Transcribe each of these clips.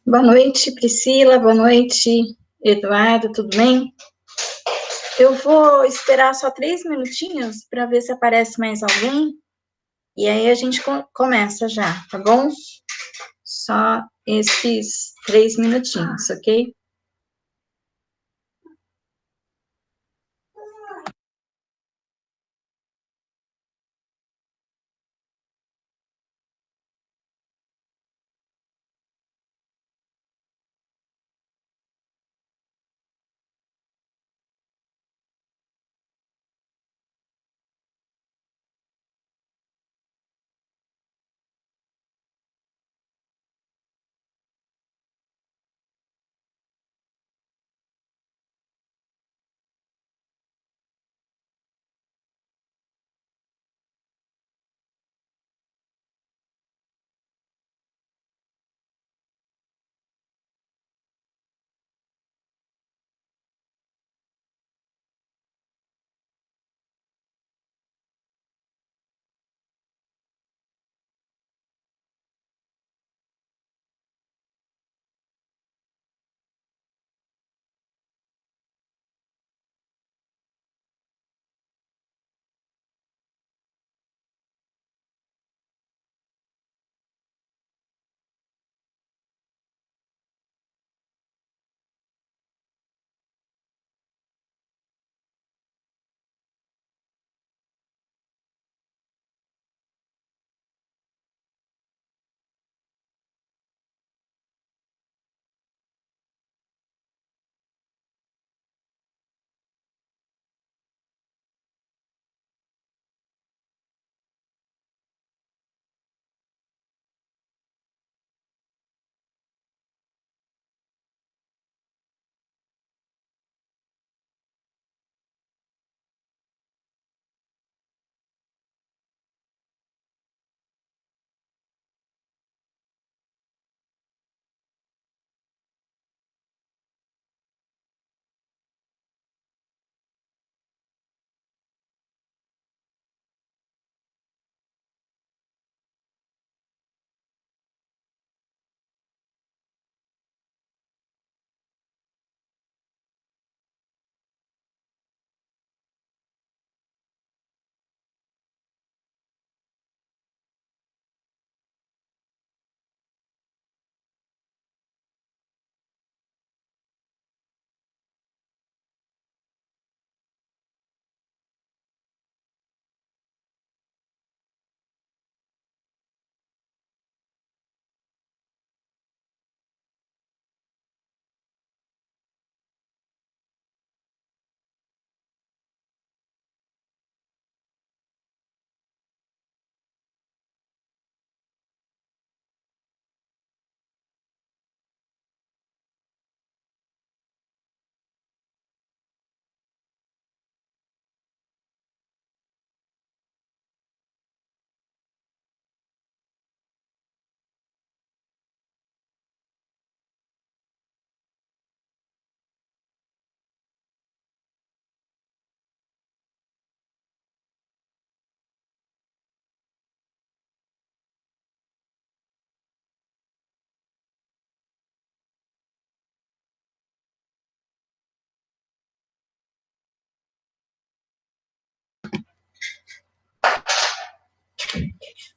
Boa noite, Priscila. Boa noite, Eduardo. Tudo bem? Eu vou esperar só 3 minutinhos para ver se aparece mais alguém. E aí a gente começa já, tá bom? Só esses 3 minutinhos, ok?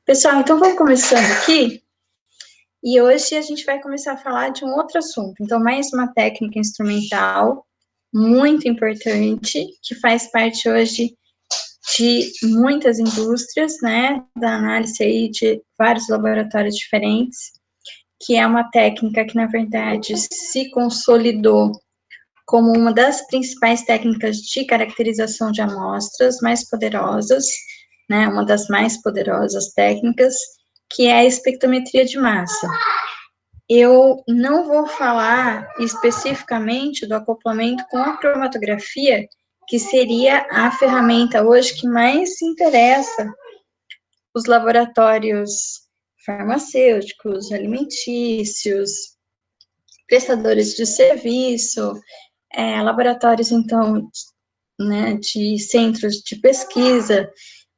Pessoal, então vamos começando aqui. E hoje a gente vai começar a falar de um outro assunto. Então, mais uma técnica instrumental muito importante, que faz parte hoje de muitas indústrias, né, da análise aí de vários laboratórios diferentes, que é uma técnica que, na verdade, se consolidou como uma das principais técnicas de caracterização de amostras mais poderosas, né, uma das mais poderosas técnicas, que é a espectrometria de massa. Eu não vou falar especificamente do acoplamento com a cromatografia, que seria a ferramenta hoje que mais interessa os laboratórios farmacêuticos, alimentícios, prestadores de serviço, laboratórios, então, né, de centros de pesquisa,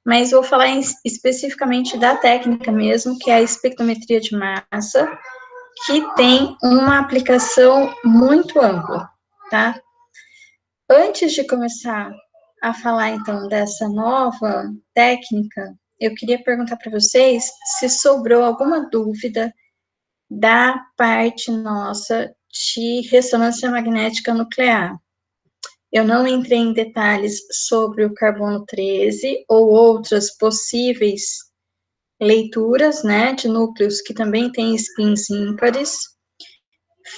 mas vou falar especificamente da técnica mesmo, que é a espectrometria de massa, que tem uma aplicação muito ampla, tá? Antes de começar a falar, então, dessa nova técnica, eu queria perguntar para vocês se sobrou alguma dúvida da parte nossa de ressonância magnética nuclear. Eu não entrei em detalhes sobre o carbono 13 ou outras possíveis leituras, né, de núcleos que também têm spins ímpares.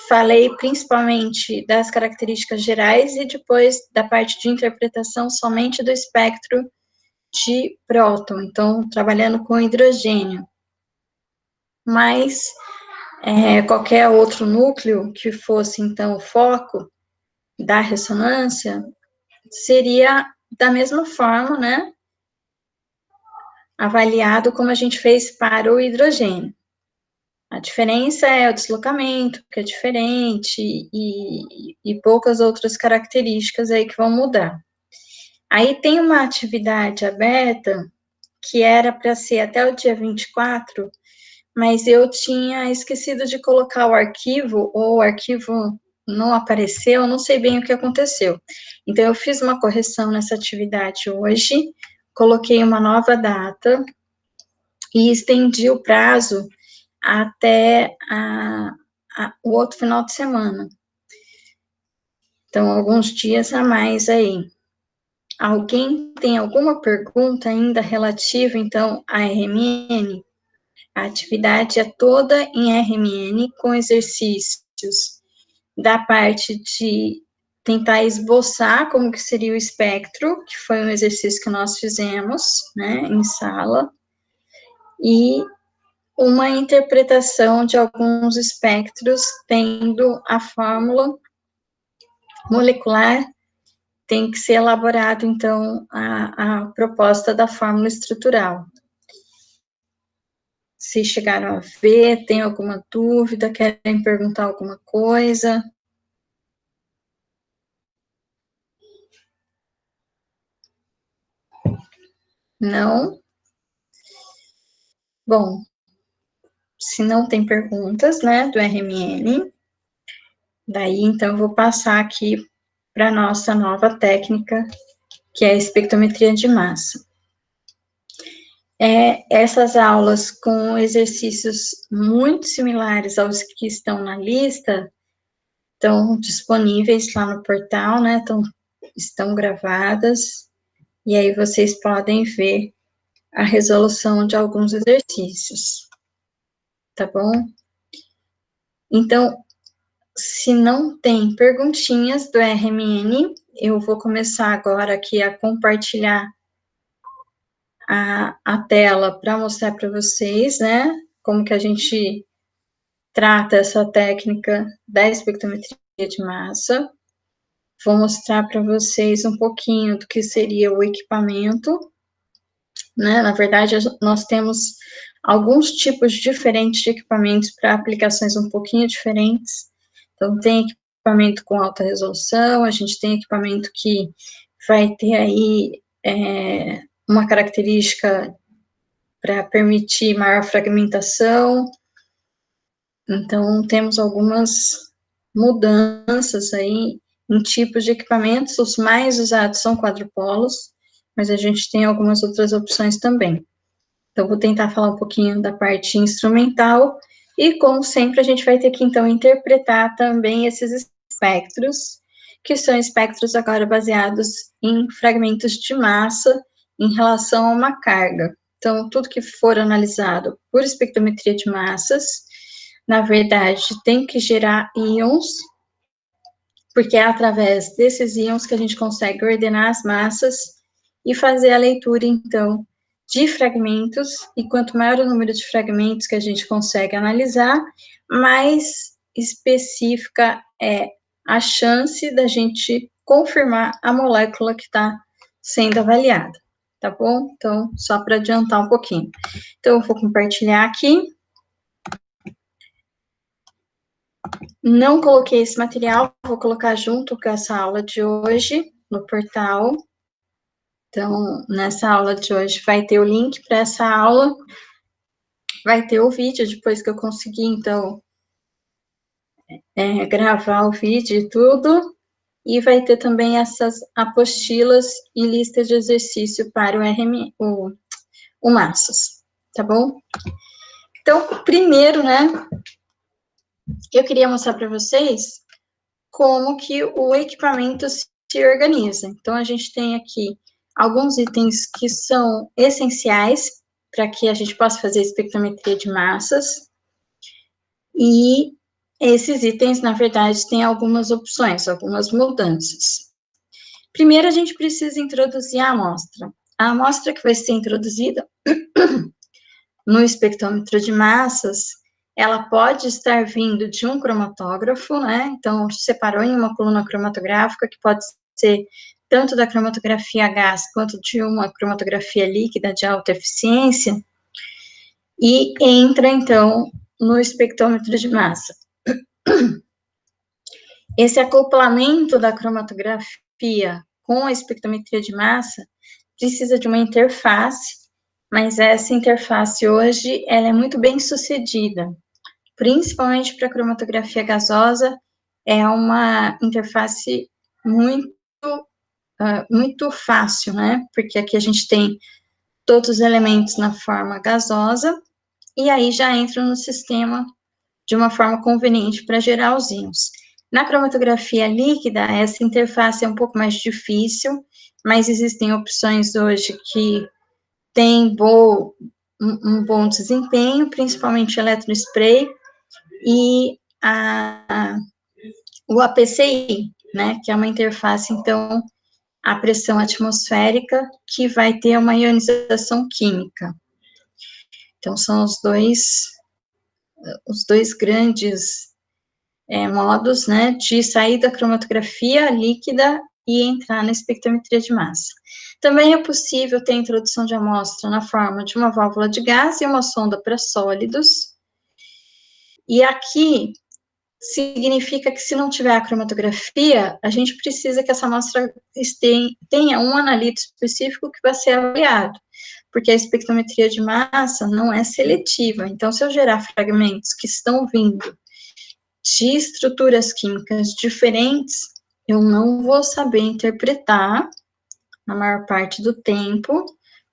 Falei principalmente das características gerais e depois da parte de interpretação somente do espectro de próton, então, trabalhando com hidrogênio. Mas qualquer outro núcleo que fosse, então, o foco da ressonância, seria da mesma forma, né, avaliado como a gente fez para o hidrogênio. A diferença é o deslocamento, que é diferente, e poucas outras características aí que vão mudar. Aí tem uma atividade aberta, que era para ser até o dia 24, mas eu tinha esquecido de colocar o arquivo, ou o arquivo não apareceu, não sei bem o que aconteceu. Então, eu fiz uma correção nessa atividade hoje, coloquei uma nova data, e estendi o prazo até o outro final de semana. Então, alguns dias a mais aí. Alguém tem alguma pergunta ainda relativa, então, à RMN? A atividade é toda em RMN, com exercícios da parte de tentar esboçar como que seria o espectro, que foi um exercício que nós fizemos, né, em sala, e uma interpretação de alguns espectros, tendo a fórmula molecular, tem que ser elaborado, então, a proposta da fórmula estrutural. Se chegaram a ver, tem alguma dúvida, querem perguntar alguma coisa? Não? Bom, se não tem perguntas, né, do RMN, daí, então, eu vou passar aqui para a nossa nova técnica, que é a espectrometria de massa. Essas aulas com exercícios muito similares aos que estão na lista, estão disponíveis lá no portal, né, estão gravadas, e aí vocês podem ver a resolução de alguns exercícios, tá bom? Então, se não tem perguntinhas do RMN, eu vou começar agora aqui a compartilhar a tela para mostrar para vocês, né, como que a gente trata essa técnica da espectrometria de massa. Vou mostrar para vocês um pouquinho do que seria o equipamento, né, na verdade, nós temos alguns tipos diferentes de equipamentos para aplicações um pouquinho diferentes. Então, tem equipamento com alta resolução, a gente tem equipamento que vai ter aí uma característica para permitir maior fragmentação. Então, temos algumas mudanças aí em tipos de equipamentos. Os mais usados são quadrupolos, mas a gente tem algumas outras opções também. Então, vou tentar falar um pouquinho da parte instrumental, e, como sempre, a gente vai ter que, então, interpretar também esses espectros, que são espectros agora baseados em fragmentos de massa em relação a uma carga. Então, tudo que for analisado por espectrometria de massas, na verdade, tem que gerar íons, porque é através desses íons que a gente consegue ordenar as massas e fazer a leitura, então, de fragmentos, e quanto maior o número de fragmentos que a gente consegue analisar, mais específica é a chance da gente confirmar a molécula que está sendo avaliada, tá bom? Então, só para adiantar um pouquinho. Então, eu vou compartilhar aqui. Não coloquei esse material, vou colocar junto com essa aula de hoje no portal. Então, nessa aula de hoje vai ter o link para essa aula, vai ter o vídeo depois que eu conseguir, então, gravar o vídeo e tudo, e vai ter também essas apostilas e listas de exercício para o Massas, tá bom? Então, primeiro, né, eu queria mostrar para vocês como que o equipamento se organiza. Então, a gente tem aqui alguns itens que são essenciais para que a gente possa fazer espectrometria de massas, e esses itens, na verdade, têm algumas opções, algumas mudanças. Primeiro, a gente precisa introduzir a amostra. A amostra que vai ser introduzida no espectrômetro de massas, ela pode estar vindo de um cromatógrafo, né? Então, separou em uma coluna cromatográfica, que pode ser tanto da cromatografia a gás, quanto de uma cromatografia líquida de alta eficiência, e entra, então, no espectrômetro de massa. Esse acoplamento da cromatografia com a espectrometria de massa precisa de uma interface, mas essa interface hoje, ela é muito bem sucedida, principalmente para cromatografia gasosa, é uma interface muito fácil, né? Porque aqui a gente tem todos os elementos na forma gasosa, e aí já entra no sistema de uma forma conveniente para gerar os íons. Na cromatografia líquida, essa interface é um pouco mais difícil, mas existem opções hoje que têm um bom desempenho, principalmente eletrospray, e o APCI, né, que é uma interface, então, à pressão atmosférica, que vai ter uma ionização química. Então, são os dois grandes modos, né, de sair da cromatografia líquida e entrar na espectrometria de massa. Também é possível ter a introdução de amostra na forma de uma válvula de gás e uma sonda para sólidos, e aqui significa que, se não tiver a cromatografia, a gente precisa que essa amostra tenha um analito específico que vai ser avaliado, porque a espectrometria de massa não é seletiva. Então, se eu gerar fragmentos que estão vindo de estruturas químicas diferentes, eu não vou saber interpretar, na maior parte do tempo,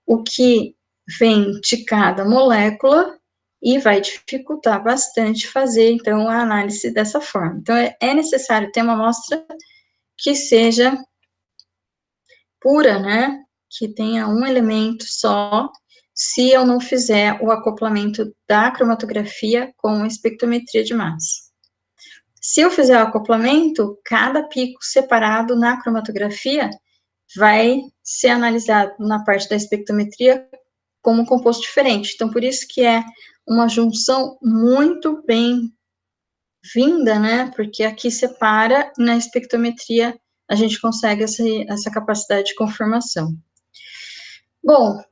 o que vem de cada molécula, e vai dificultar bastante fazer, então, a análise dessa forma. Então, é necessário ter uma amostra que seja pura, né, que tenha um elemento só, se eu não fizer o acoplamento da cromatografia com a espectrometria de massa. Se eu fizer o acoplamento, cada pico separado na cromatografia vai ser analisado na parte da espectrometria como um composto diferente. Então, por isso que é uma junção muito bem-vinda, né? Porque aqui separa, e na espectrometria a gente consegue essa capacidade de confirmação. Bom,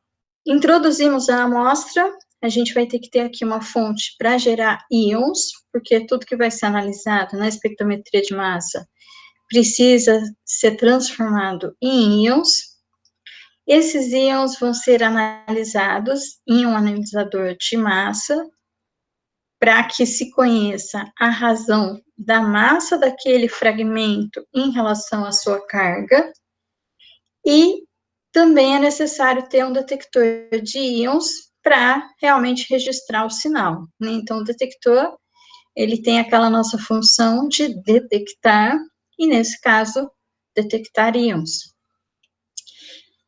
introduzimos a amostra, a gente vai ter que ter aqui uma fonte para gerar íons, porque tudo que vai ser analisado na espectrometria de massa precisa ser transformado em íons. Esses íons vão ser analisados em um analisador de massa, para que se conheça a razão da massa daquele fragmento em relação à sua carga, e também é necessário ter um detector de íons para realmente registrar o sinal, né? Então, o detector, ele tem aquela nossa função de detectar, e nesse caso, detectar íons.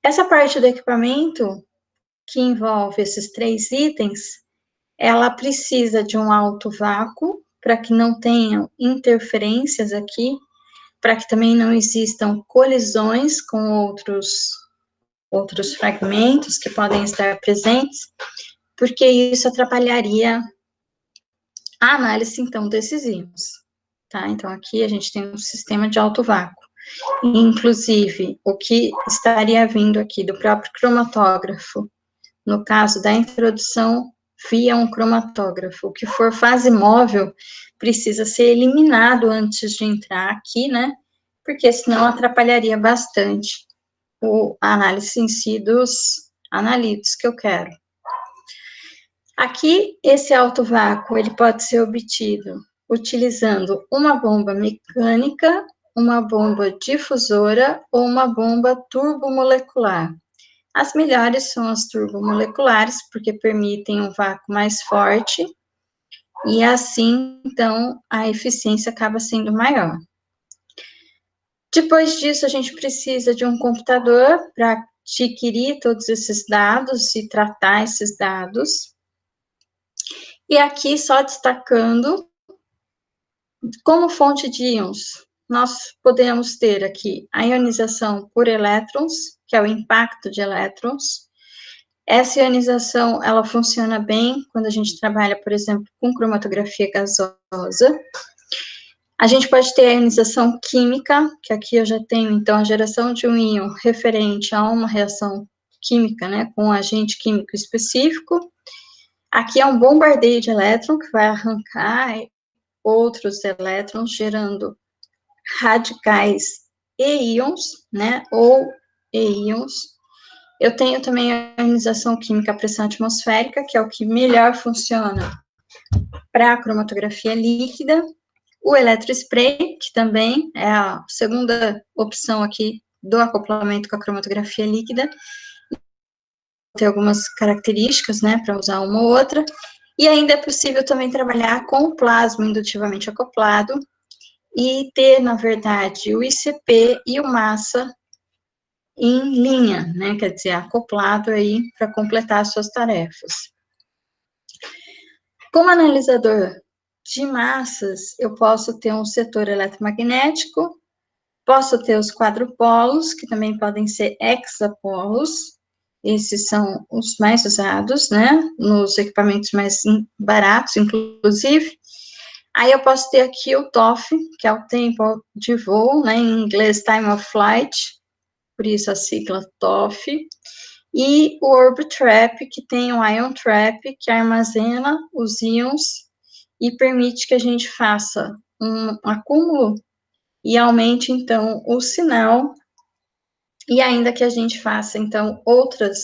Essa parte do equipamento, que envolve esses 3 itens, ela precisa de um alto vácuo, para que não tenham interferências aqui, para que também não existam colisões com outros fragmentos que podem estar presentes, porque isso atrapalharia a análise, então, desses íons, tá? Então, aqui a gente tem um sistema de alto vácuo. Inclusive, o que estaria vindo aqui do próprio cromatógrafo, no caso da introdução via um cromatógrafo, o que for fase móvel precisa ser eliminado antes de entrar aqui, né? Porque senão atrapalharia bastante a análise em si dos analíticos que eu quero. Aqui, esse alto vácuo, ele pode ser obtido utilizando uma bomba mecânica, uma bomba difusora ou uma bomba turbomolecular. As melhores são as turbomoleculares, porque permitem um vácuo mais forte, e assim, então, a eficiência acaba sendo maior. Depois disso, a gente precisa de um computador para adquirir todos esses dados e tratar esses dados. E aqui, só destacando, como fonte de íons, nós podemos ter aqui a ionização por elétrons, que é o impacto de elétrons. Essa ionização, ela funciona bem quando a gente trabalha, por exemplo, com cromatografia gasosa. A gente pode ter a ionização química, que aqui eu já tenho, então, a geração de um íon referente a uma reação química, né, com um agente químico específico. Aqui é um bombardeio de elétron, que vai arrancar outros elétrons, gerando radicais e íons, né, ou e-íons. Eu tenho também a ionização química à pressão atmosférica, que é o que melhor funciona para a cromatografia líquida. O eletrospray, que também é a segunda opção aqui do acoplamento com a cromatografia líquida. Tem algumas características, né, para usar uma ou outra. E ainda é possível também trabalhar com o plasma indutivamente acoplado e ter, na verdade, o ICP e o massa em linha, né, quer dizer, acoplado aí para completar as suas tarefas. Como analisador de massas, eu posso ter um setor eletromagnético, posso ter os quadrupolos, que também podem ser hexapolos, esses são os mais usados, né, nos equipamentos mais baratos, inclusive. Aí eu posso ter aqui o TOF, que é o tempo de voo, né, em inglês time of flight, por isso a sigla TOF, e o Orbitrap, que tem o Ion Trap, que armazena os íons e permite que a gente faça um acúmulo e aumente, então, o sinal, e ainda que a gente faça, então, outras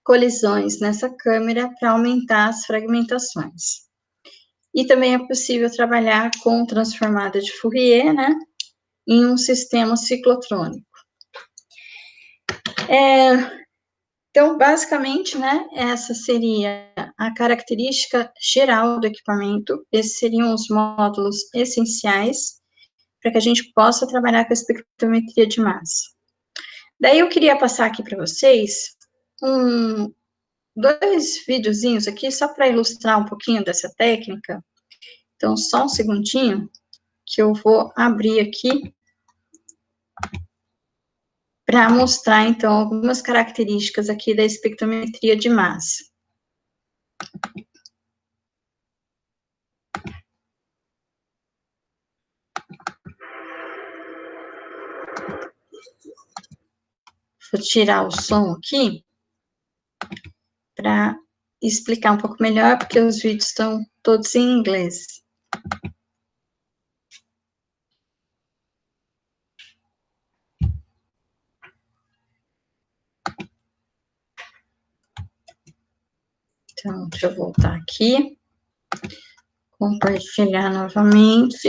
colisões nessa câmera para aumentar as fragmentações. E também é possível trabalhar com transformada de Fourier, né, em um sistema ciclotrônico. Então, basicamente, né, essa seria a característica geral do equipamento, esses seriam os módulos essenciais para que a gente possa trabalhar com a espectrometria de massa. Daí eu queria passar aqui para vocês dois videozinhos aqui, só para ilustrar um pouquinho dessa técnica. Então, só um segundinho, que eu vou abrir aqui para mostrar, então, algumas características aqui da espectrometria de massa. Vou tirar o som aqui para explicar um pouco melhor, porque os vídeos estão todos em inglês. Então, deixa eu voltar aqui, compartilhar novamente.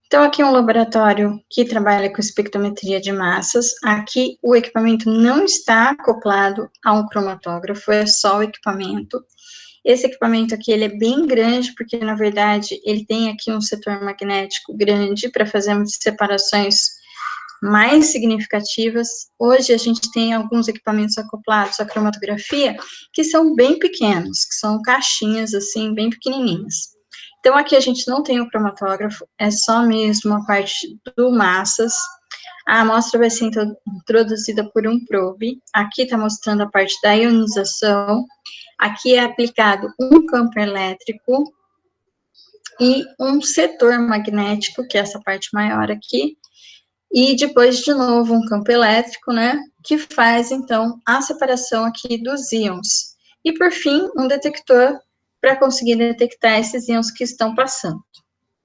Então, aqui é um laboratório que trabalha com espectrometria de massas. Aqui, o equipamento não está acoplado a um cromatógrafo, é só o equipamento. Esse equipamento aqui, ele é bem grande, porque, na verdade, ele tem aqui um setor magnético grande para fazermos separações mais significativas. Hoje, a gente tem alguns equipamentos acoplados à cromatografia que são bem pequenos, que são caixinhas, assim, bem pequenininhas. Então, aqui a gente não tem o cromatógrafo, é só mesmo a parte do massas. A amostra vai ser introduzida por um probe. Aqui está mostrando a parte da ionização. Aqui é aplicado um campo elétrico e um setor magnético, que é essa parte maior aqui. E depois, de novo, um campo elétrico, né, que faz, então, a separação aqui dos íons. E, por fim, um detector para conseguir detectar esses íons que estão passando,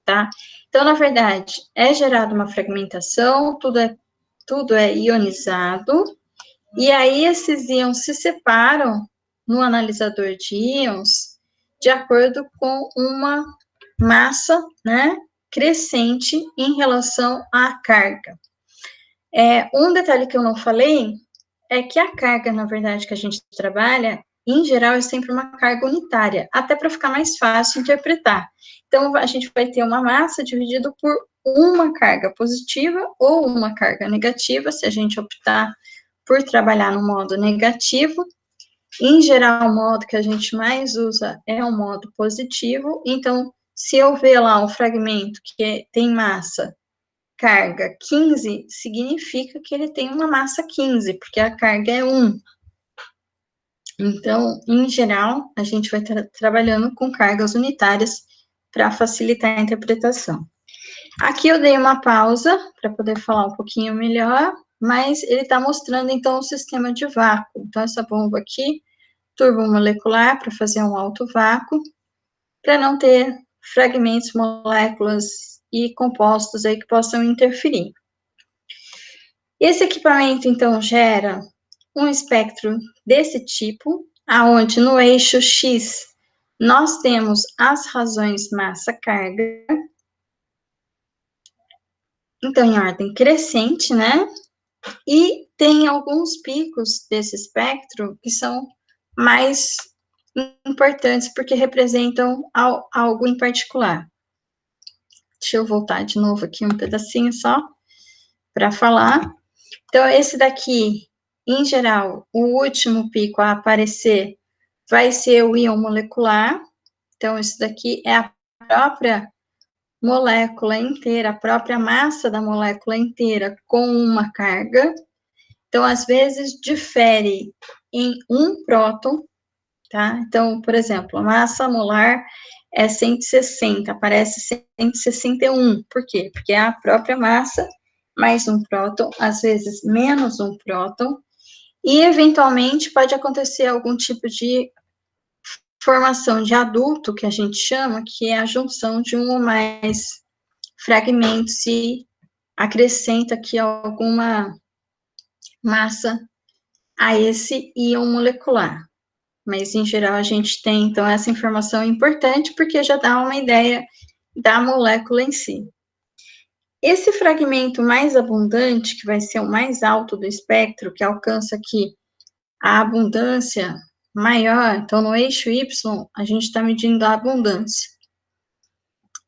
tá? Então, na verdade, é gerada uma fragmentação, tudo é ionizado, e aí esses íons se separam no analisador de íons de acordo com uma massa, né, crescente em relação à carga. Um detalhe que eu não falei é que a carga, na verdade, que a gente trabalha, em geral, é sempre uma carga unitária, até para ficar mais fácil interpretar. Então, a gente vai ter uma massa dividida por uma carga positiva ou uma carga negativa, se a gente optar por trabalhar no modo negativo. Em geral, o modo que a gente mais usa é o modo positivo. Então, se eu ver lá um fragmento que tem massa carga 15, significa que ele tem uma massa 15, porque a carga é 1. Então, em geral, a gente vai estar trabalhando com cargas unitárias para facilitar a interpretação. Aqui eu dei uma pausa para poder falar um pouquinho melhor, mas ele está mostrando, então, o sistema de vácuo. Então, essa bomba aqui, turbomolecular, para fazer um alto vácuo, para não ter fragmentos, moléculas e compostos aí que possam interferir. Esse equipamento, então, gera um espectro desse tipo, aonde no eixo X nós temos as razões massa-carga, então em ordem crescente, né? E tem alguns picos desse espectro que são mais importantes porque representam algo em particular. Deixa eu voltar de novo aqui um pedacinho só para falar. Então, esse daqui, em geral, o último pico a aparecer vai ser o íon molecular. Então, isso daqui é a própria molécula inteira, a própria massa da molécula inteira com uma carga. Então, às vezes, difere em um próton, tá? Então, por exemplo, a massa molar é 160, aparece 161. Por quê? Porque é a própria massa mais um próton, às vezes menos um próton, e eventualmente pode acontecer algum tipo de formação de adulto, que a gente chama, que é a junção de um ou mais fragmentos e acrescenta aqui alguma massa a esse íon molecular. Mas, em geral, a gente tem, então, essa informação importante, porque já dá uma ideia da molécula em si. Esse fragmento mais abundante, que vai ser o mais alto do espectro, que alcança aqui a abundância maior, então, no eixo Y, a gente está medindo a abundância.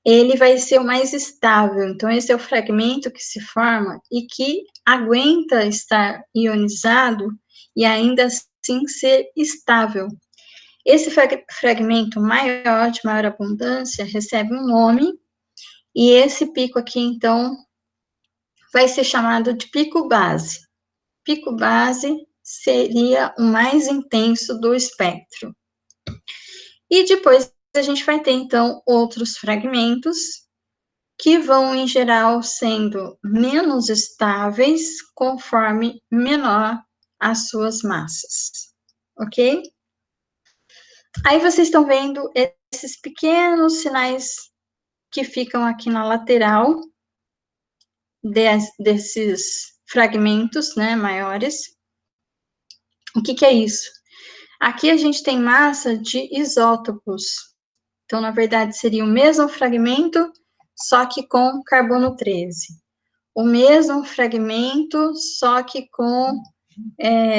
Ele vai ser o mais estável, então, esse é o fragmento que se forma e que aguenta estar ionizado e ainda assim ser estável. Esse fragmento maior, de maior abundância, recebe um nome, e esse pico aqui, então, vai ser chamado de pico base. Pico base seria o mais intenso do espectro. E depois a gente vai ter, então, outros fragmentos que vão, em geral, sendo menos estáveis conforme menor as suas massas, ok? Aí vocês estão vendo esses pequenos sinais que ficam aqui na lateral desses fragmentos, né, maiores. O que é isso? Aqui a gente tem massa de isótopos. Então, na verdade, seria o mesmo fragmento, só que com carbono 13. O mesmo fragmento, só que com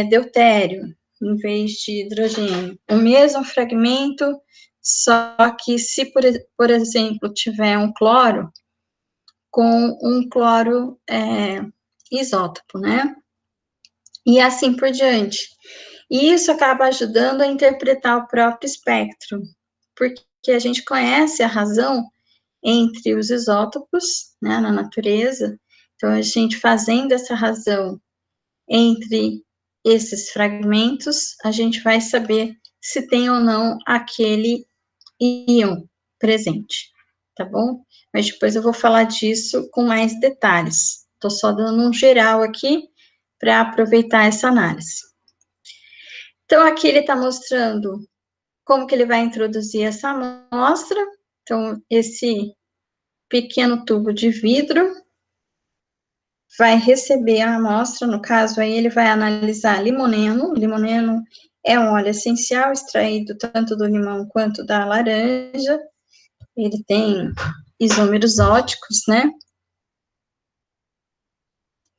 deutério, em vez de hidrogênio. O mesmo fragmento, só que se, por exemplo, tiver um cloro, com um cloro isótopo, né? E assim por diante. E isso acaba ajudando a interpretar o próprio espectro, porque a gente conhece a razão entre os isótopos, né, na natureza. Então, a gente fazendo essa razão entre esses fragmentos, a gente vai saber se tem ou não aquele íon presente, tá bom? Mas depois eu vou falar disso com mais detalhes. Estou só dando um geral aqui para aproveitar essa análise. Então, aqui ele está mostrando Como que ele vai introduzir essa amostra? Então, esse pequeno tubo de vidro vai receber a amostra, no caso aí ele vai analisar limoneno. Limoneno é um óleo essencial extraído tanto do limão quanto da laranja. Ele tem isômeros óticos, né?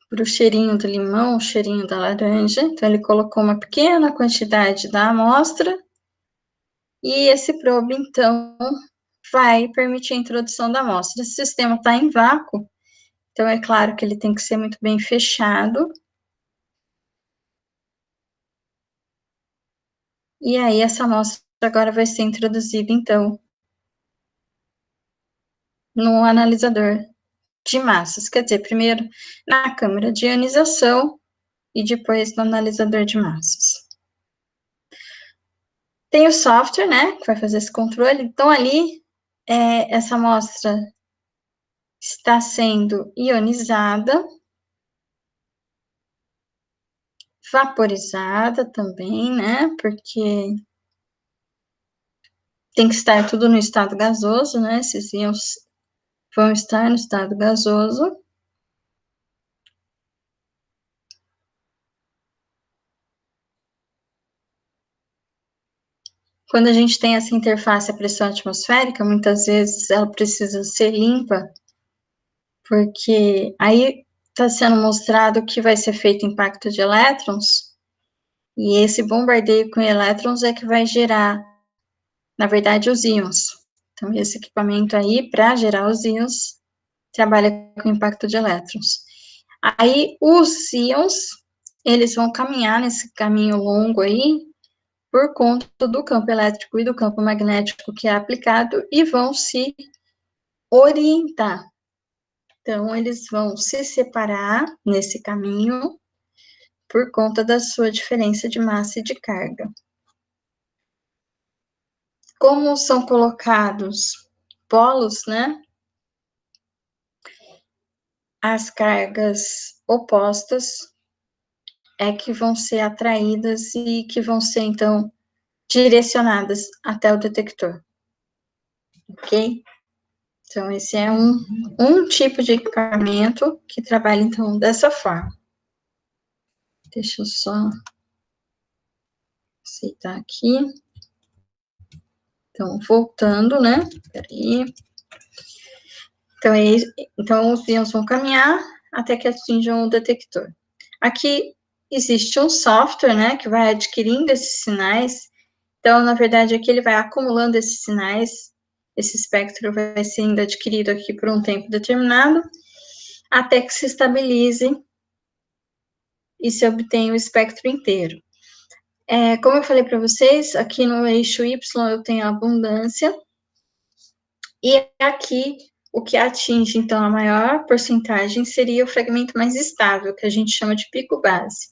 Para o cheirinho do limão, o cheirinho da laranja. Então, ele colocou uma pequena quantidade da amostra e esse probe, então, vai permitir a introdução da amostra. Esse sistema está em vácuo, então é claro que ele tem que ser muito bem fechado. E aí, essa amostra agora vai ser introduzida, então, no analisador de massas. Quer dizer, primeiro na câmara de ionização e depois no analisador de massas. Tem o software, né, que vai fazer esse controle. Então, ali, essa amostra está sendo ionizada, vaporizada também, né, porque tem que estar tudo no estado gasoso, né, esses íons vão estar no estado gasoso. Quando a gente tem essa interface à pressão atmosférica, muitas vezes ela precisa ser limpa, porque aí está sendo mostrado que vai ser feito impacto de elétrons, e esse bombardeio com elétrons é que vai gerar, na verdade, os íons. Então, esse equipamento aí, para gerar os íons, trabalha com impacto de elétrons. Aí, os íons, eles vão caminhar nesse caminho longo aí, por conta do campo elétrico e do campo magnético que é aplicado, e vão se orientar. Então, eles vão se separar nesse caminho por conta da sua diferença de massa e de carga. Como são colocados polos, né? As cargas opostas é que vão ser atraídas e que vão ser, então, direcionadas até o detector. Ok? Então, esse é um tipo de equipamento que trabalha, então, dessa forma. Deixa eu só aceitar aqui. Então, voltando, né? Peraí. Então, os íons vão caminhar até que atinjam o detector. Aqui existe um software, né, que vai adquirindo esses sinais. Então, na verdade, aqui ele vai acumulando esses sinais. Esse espectro vai sendo adquirido aqui por um tempo determinado, até que se estabilize e se obtenha o espectro inteiro. Como eu falei para vocês, aqui no eixo Y eu tenho a abundância, e aqui o que atinge, então, a maior porcentagem seria o fragmento mais estável, que a gente chama de pico base.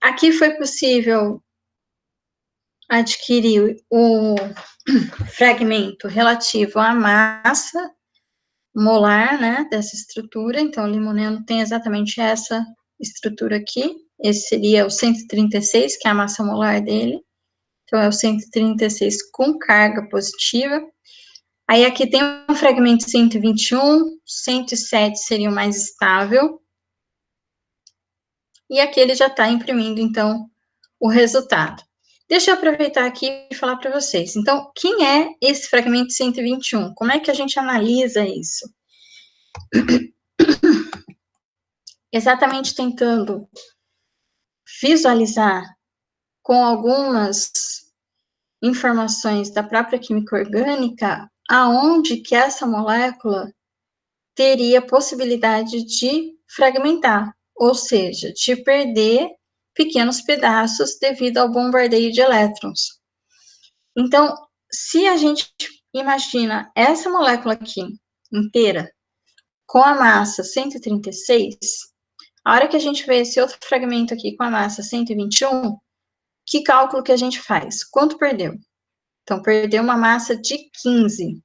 Aqui foi possível adquirir o fragmento relativo à massa molar, né, dessa estrutura. Então, o limoneno tem exatamente essa estrutura aqui. Esse seria o 136, que é a massa molar dele. Então, é o 136 com carga positiva. Aí, aqui tem um fragmento 121, 107 seria o mais estável. E aqui ele já está imprimindo, então, o resultado. Deixa eu aproveitar aqui e falar para vocês. Então, quem é esse fragmento 121? Como é que a gente analisa isso? Exatamente tentando visualizar com algumas informações da própria química orgânica aonde que essa molécula teria possibilidade de fragmentar, ou seja, de perder pequenos pedaços devido ao bombardeio de elétrons. Então, se a gente imagina essa molécula aqui inteira com a massa 136, a hora que a gente vê esse outro fragmento aqui com a massa 121, que cálculo que a gente faz? Quanto perdeu? Então, perdeu uma massa de 15.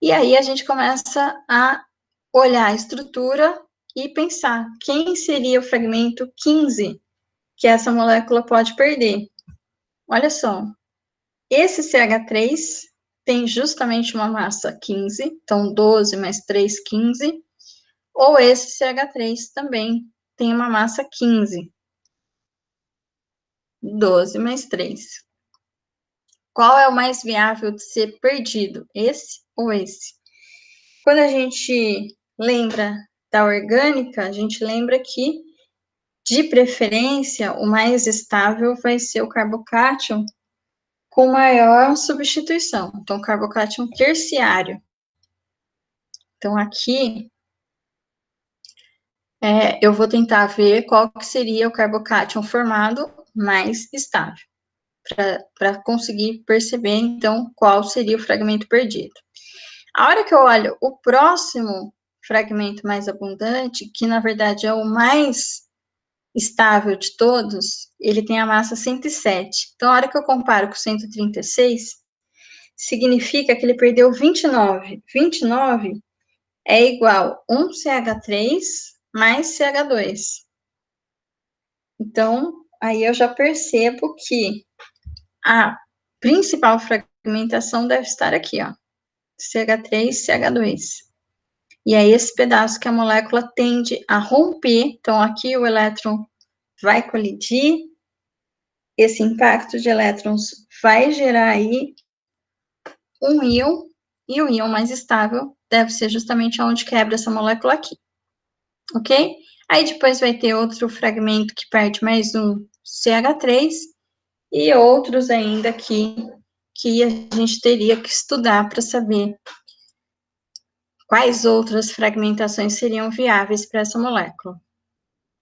E aí a gente começa a olhar a estrutura e pensar quem seria o fragmento 15 que essa molécula pode perder. Olha só, Esse CH3 tem justamente uma massa 15, então 12 mais 3, 15, ou esse CH3 também tem uma massa 15, 12 mais 3. Qual é o mais viável de ser perdido, esse ou esse? Quando a gente lembra da orgânica, a gente lembra que, de preferência, o mais estável vai ser o carbocátion com maior substituição. Então, carbocátion terciário. Então, aqui, eu vou tentar ver qual que seria o carbocátion formado mais estável, para conseguir perceber, então, qual seria o fragmento perdido. A hora que eu olho o próximo fragmento mais abundante, que na verdade é o mais estável de todos, ele tem a massa 107. Então, a hora que eu comparo com 136, significa que ele perdeu 29. 29 é igual a 1 CH3 mais CH2. Então, aí eu já percebo que a principal fragmentação deve estar aqui, ó, CH3, CH2. E é esse pedaço que a molécula tende a romper. Então, aqui o elétron vai colidir, esse impacto de elétrons vai gerar aí um íon, e o íon mais estável deve ser justamente onde quebra essa molécula aqui, ok? Aí depois vai ter outro fragmento que perde mais um CH3, e outros ainda aqui que a gente teria que estudar para saber quais outras fragmentações seriam viáveis para essa molécula,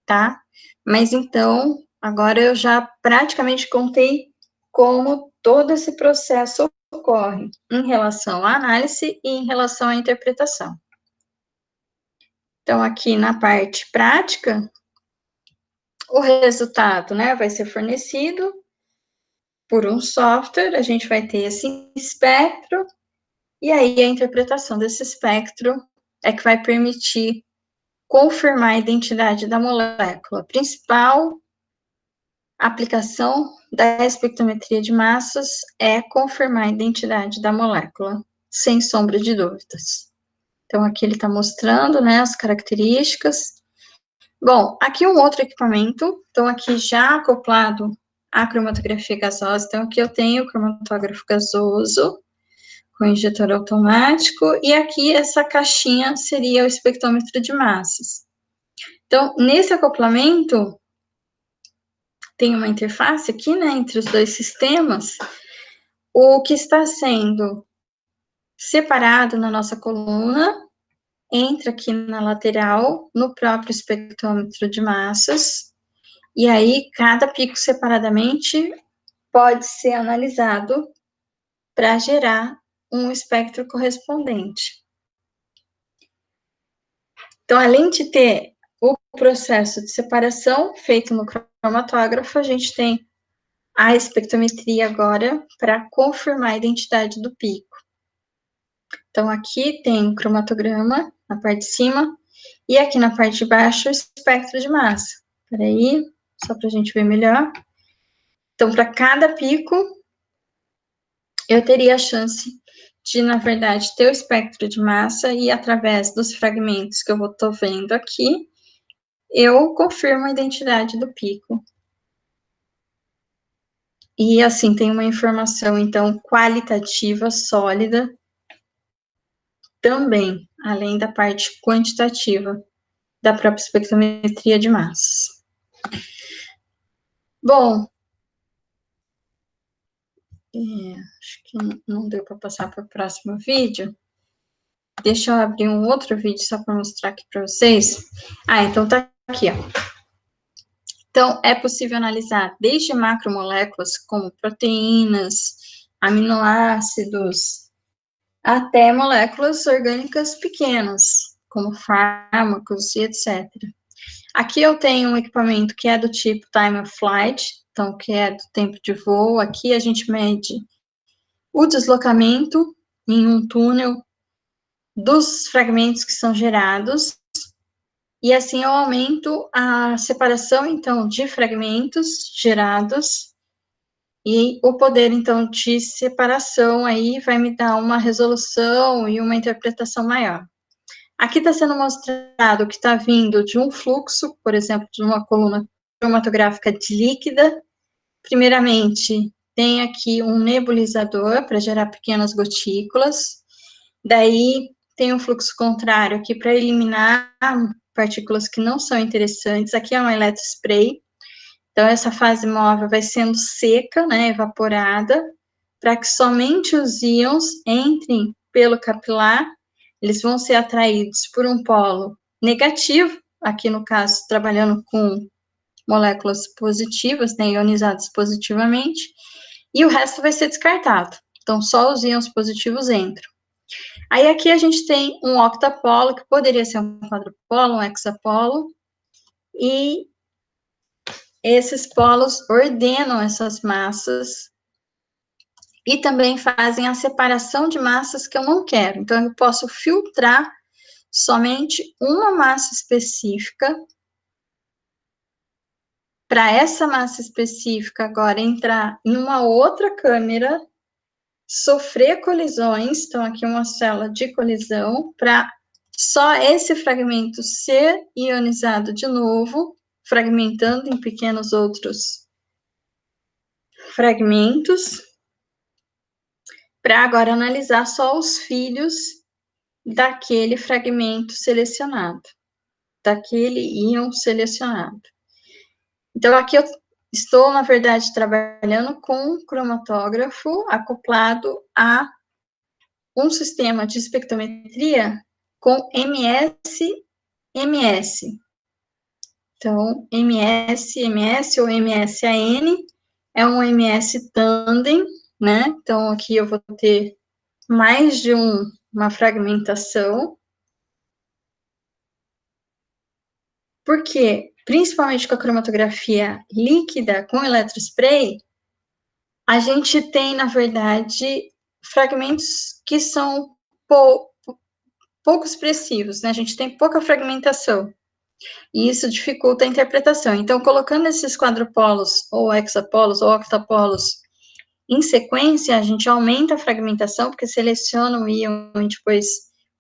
tá? Mas então, agora eu já praticamente contei como todo esse processo ocorre em relação à análise e em relação à interpretação. Então, aqui na parte prática, o resultado, né, vai ser fornecido por um software, a gente vai ter esse espectro, e aí a interpretação desse espectro é que vai permitir confirmar a identidade da molécula. A principal aplicação da espectrometria de massas é confirmar a identidade da molécula, sem sombra de dúvidas. Então, aqui ele está mostrando, né, as características. Bom, aqui um outro equipamento, então aqui já acoplado à cromatografia gasosa, então aqui eu tenho o cromatógrafo gasoso, com injetor automático, e aqui essa caixinha seria o espectrômetro de massas. Então, nesse acoplamento, tem uma interface aqui, né, entre os dois sistemas. O que está sendo separado na nossa coluna entra aqui na lateral, no próprio espectrômetro de massas, e aí cada pico separadamente pode ser analisado para gerar um espectro correspondente. Então, além de ter o processo de separação feito no cromatógrafo, a gente tem a espectrometria agora para confirmar a identidade do pico. Então, aqui tem o cromatograma na parte de cima, e aqui na parte de baixo o espectro de massa. Espera aí, só para a gente ver melhor. Então, para cada pico, eu teria a chance de, na verdade, ter o espectro de massa, e através dos fragmentos que eu estou vendo aqui, eu confirmo a identidade do pico. E, assim, tem uma informação, então, qualitativa, sólida, também, além da parte quantitativa da própria espectrometria de massas. Bom, acho que não deu para passar para o próximo vídeo. Deixa eu abrir um outro vídeo só para mostrar aqui para vocês. Então tá aqui, ó. Então, é possível analisar desde macromoléculas, como proteínas, aminoácidos, até moléculas orgânicas pequenas, como fármacos e etc. Aqui eu tenho um equipamento que é do tipo time of flight, então, que é do tempo de voo. Aqui a gente mede o deslocamento em um túnel dos fragmentos que são gerados, e assim eu aumento a separação, então, de fragmentos gerados, E o poder, então, de separação aí vai me dar uma resolução e uma interpretação maior. Aqui está sendo mostrado que está vindo de um fluxo, por exemplo, de uma coluna cromatográfica de líquida. Primeiramente, tem aqui um nebulizador para gerar pequenas gotículas. Daí, tem um fluxo contrário aqui para eliminar partículas que não são interessantes. Aqui é um eletrospray. Então, essa fase móvel vai sendo seca, né, evaporada, para que somente os íons entrem pelo capilar. Eles vão ser atraídos por um polo negativo, aqui no caso, trabalhando com moléculas positivas, né, ionizadas positivamente, e o resto vai ser descartado. Então, só os íons positivos entram. Aí, aqui a gente tem um octapolo, que poderia ser um quadrupolo, um hexapolo, e esses polos ordenam essas massas e também fazem a separação de massas que eu não quero. Então, eu posso filtrar somente uma massa específica, para essa massa específica agora entrar em uma outra câmera, sofrer colisões, então aqui uma célula de colisão, para só esse fragmento ser ionizado de novo, fragmentando em pequenos outros fragmentos, para agora analisar só os filhos daquele fragmento selecionado, daquele íon selecionado. Então, aqui eu estou, na verdade, trabalhando com um cromatógrafo acoplado a um sistema de espectrometria com MS-MS. Então, MS-MS ou MSAN é um MS tandem, né? Então, aqui eu vou ter mais de uma fragmentação. Porque, principalmente com a cromatografia líquida, com eletrospray, a gente tem, na verdade, fragmentos que são pouco expressivos, né? A gente tem pouca fragmentação. E isso dificulta a interpretação. Então, colocando esses quadrupolos, ou hexapolos, ou octapolos, em sequência, a gente aumenta a fragmentação, porque seleciona o íon e depois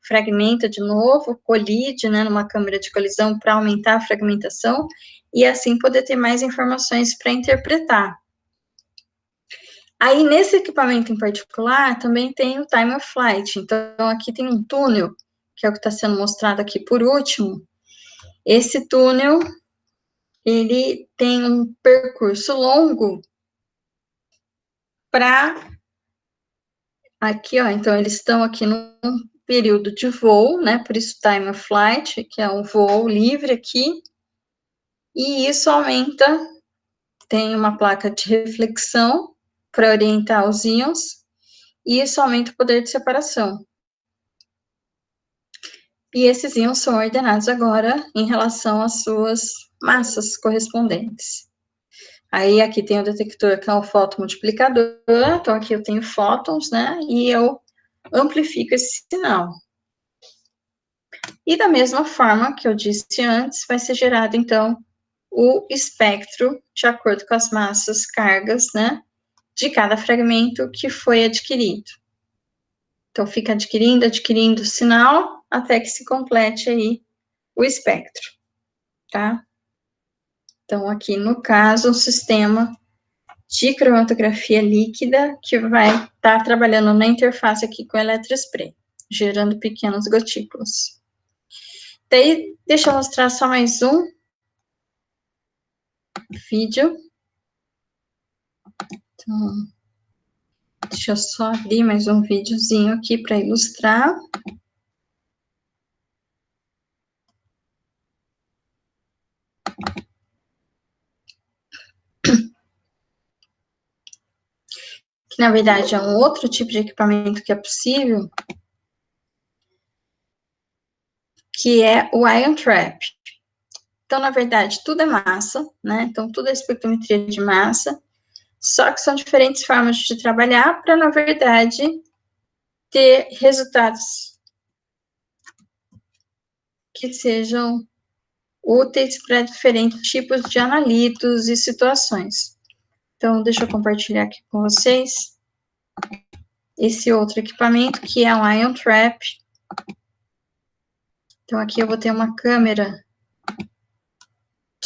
fragmenta de novo, colide, né, numa câmara de colisão para aumentar a fragmentação, e assim poder ter mais informações para interpretar. Aí, nesse equipamento em particular, também tem o time of flight. Então, aqui tem um túnel, que é o que está sendo mostrado aqui por último. Esse túnel, ele tem um percurso longo para... Aqui, ó, então, eles estão aqui num período de voo, né, por isso time of flight, que é um voo livre aqui, e isso aumenta, tem uma placa de reflexão para orientar os íons, e isso aumenta o poder de separação. E esses íons são ordenados agora em relação às suas massas correspondentes. Aí, aqui tem o detector, que é o fotomultiplicador, então aqui eu tenho fótons, né, e eu amplifico esse sinal. E da mesma forma que eu disse antes, vai ser gerado, então, o espectro de acordo com as massas, cargas, né, de cada fragmento que foi adquirido. Então, fica adquirindo sinal, até que se complete aí o espectro, tá? Então, aqui no caso, um sistema de cromatografia líquida que vai estar trabalhando na interface aqui com o eletrospray, gerando pequenas gotículas. Daí, deixa eu mostrar só mais um vídeo. Então, deixa eu só abrir mais um videozinho aqui para ilustrar. Que, na verdade, é um outro tipo de equipamento que é possível, que é o Ion Trap. Então, na verdade, tudo é massa, né? Então, tudo é espectrometria de massa, só que são diferentes formas de trabalhar para, na verdade, ter resultados que sejam úteis para diferentes tipos de analitos e situações. Então, deixa eu compartilhar aqui com vocês esse outro equipamento, que é um Ion Trap. Então, aqui eu vou ter uma câmera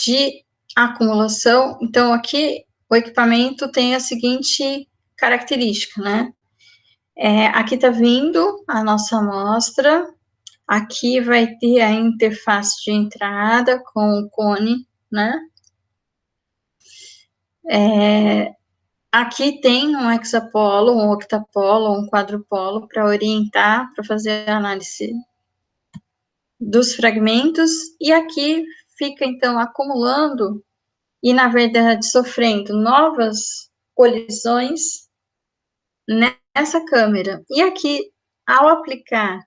de acumulação. Então, aqui o equipamento tem a seguinte característica, né? Aqui tá vindo a nossa amostra, aqui vai ter a interface de entrada com o cone, né? Aqui tem um hexapolo, um octapolo, um quadrupolo para orientar, para fazer a análise dos fragmentos, e aqui fica, então, acumulando e, na verdade, sofrendo novas colisões nessa câmera. E aqui, ao aplicar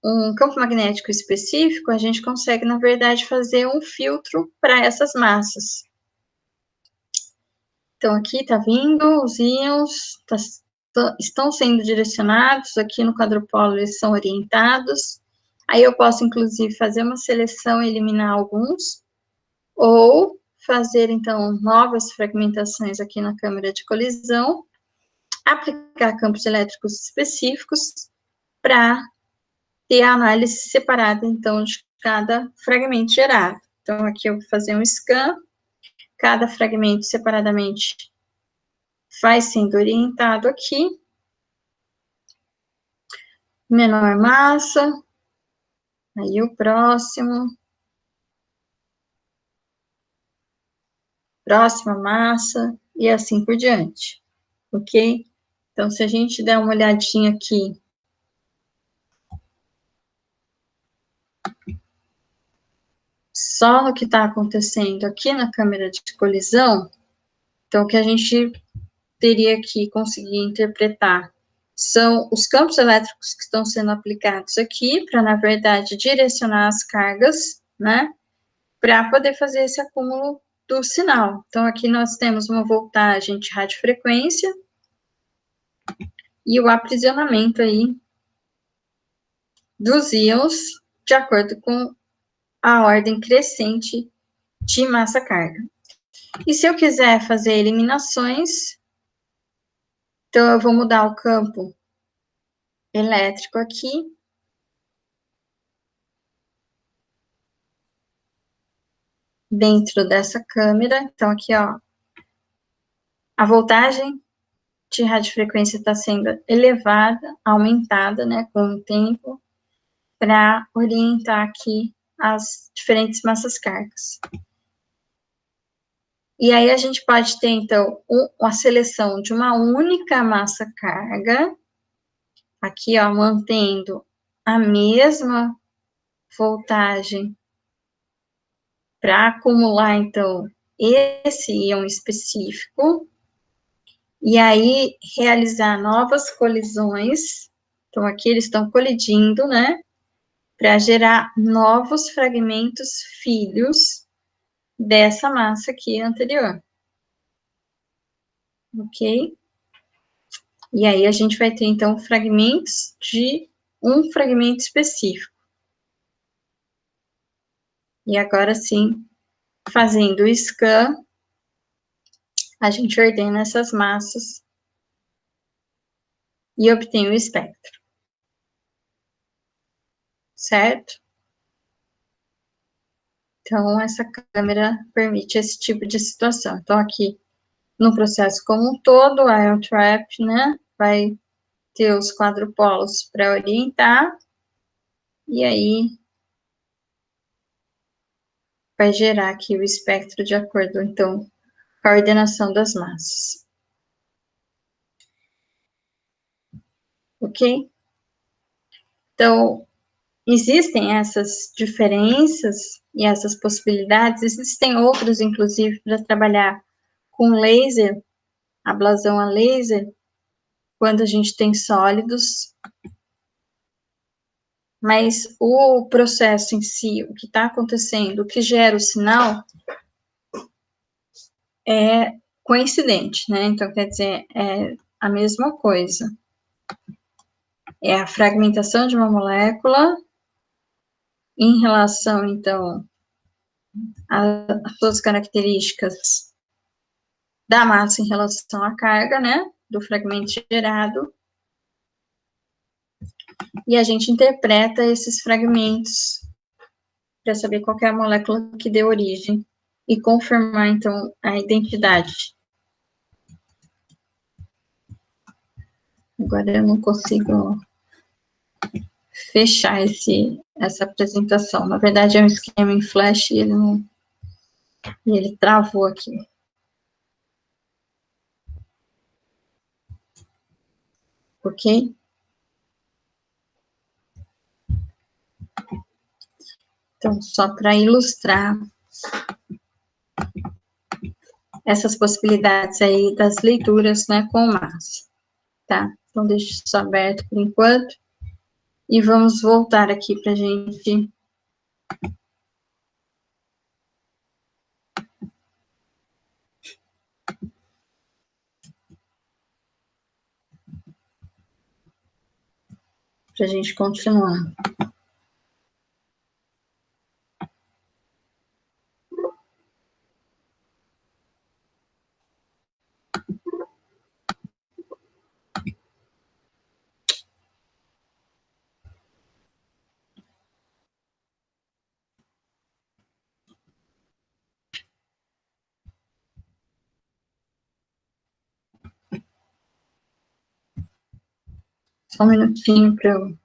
um campo magnético específico, a gente consegue, na verdade, fazer um filtro para essas massas. Então, aqui está vindo os íons, estão sendo direcionados, aqui no quadrupolo eles são orientados, aí eu posso, inclusive, fazer uma seleção e eliminar alguns, ou fazer, então, novas fragmentações aqui na câmara de colisão, aplicar campos elétricos específicos para ter a análise separada, então, de cada fragmento gerado. Então, aqui eu vou fazer um scan, cada fragmento separadamente vai sendo orientado aqui, menor massa, aí o próxima massa, e assim por diante, ok? Então, se a gente der uma olhadinha aqui, só no que está acontecendo aqui na câmera de colisão, então, o que a gente teria que conseguir interpretar são os campos elétricos que estão sendo aplicados aqui, para, na verdade, direcionar as cargas, né, para poder fazer esse acúmulo do sinal. Então, aqui nós temos uma voltagem de radiofrequência e o aprisionamento aí dos íons de acordo com a ordem crescente de massa-carga. E se eu quiser fazer eliminações, então eu vou mudar o campo elétrico aqui, dentro dessa câmera. Então, aqui, ó, a voltagem de radiofrequência está sendo elevada, aumentada, né, com o tempo, para orientar aqui as diferentes massas-cargas. E aí a gente pode ter, então, uma seleção de uma única massa-carga, aqui, ó, mantendo a mesma voltagem para acumular, então, esse íon específico, e aí realizar novas colisões. Então, aqui eles estão colidindo, né, para gerar novos fragmentos filhos dessa massa aqui anterior. Ok? E aí a gente vai ter, então, fragmentos de um fragmento específico. E agora sim, fazendo o scan, a gente ordena essas massas e obtém o espectro. Certo? Então, essa câmera permite esse tipo de situação. Então, aqui, no processo como um todo, a Ion Trap, né, vai ter os quadrupolos para orientar, e aí vai gerar aqui o espectro de acordo, então, com a ordenação das massas. Ok? Então, existem essas diferenças e essas possibilidades, existem outras, inclusive, para trabalhar com laser, ablasão a laser, quando a gente tem sólidos, mas o processo em si, o que está acontecendo, o que gera o sinal, é coincidente, né? Então, quer dizer, é a mesma coisa. É a fragmentação de uma molécula em relação, então, às suas características da massa em relação à carga, né, do fragmento gerado, e a gente interpreta esses fragmentos para saber qual é a molécula que deu origem e confirmar, então, a identidade. Agora eu não consigo fechar essa apresentação. Na verdade, é um esquema em Flash e ele travou aqui. Ok? Então, só para ilustrar essas possibilidades aí das leituras, né, com massa, tá? Então, deixo isso aberto por enquanto. E vamos voltar aqui para a gente continuar. Só um minutinho para eu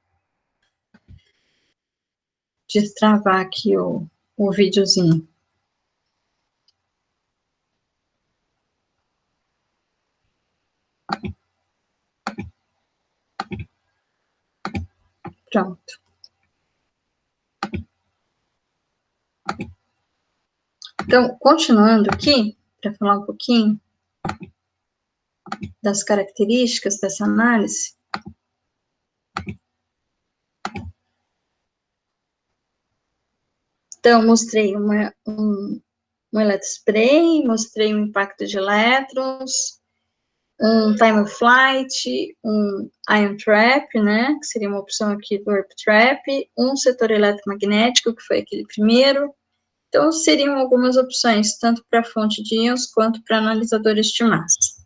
destravar aqui o videozinho. Pronto. Então, continuando aqui, para falar um pouquinho das características dessa análise. Então, mostrei um eletrospray, mostrei um impacto de elétrons, um time of flight, um ion trap, né, que seria uma opção aqui do warp trap, um setor eletromagnético, que foi aquele primeiro. Então, seriam algumas opções, tanto para fonte de íons, quanto para analisadores de massa.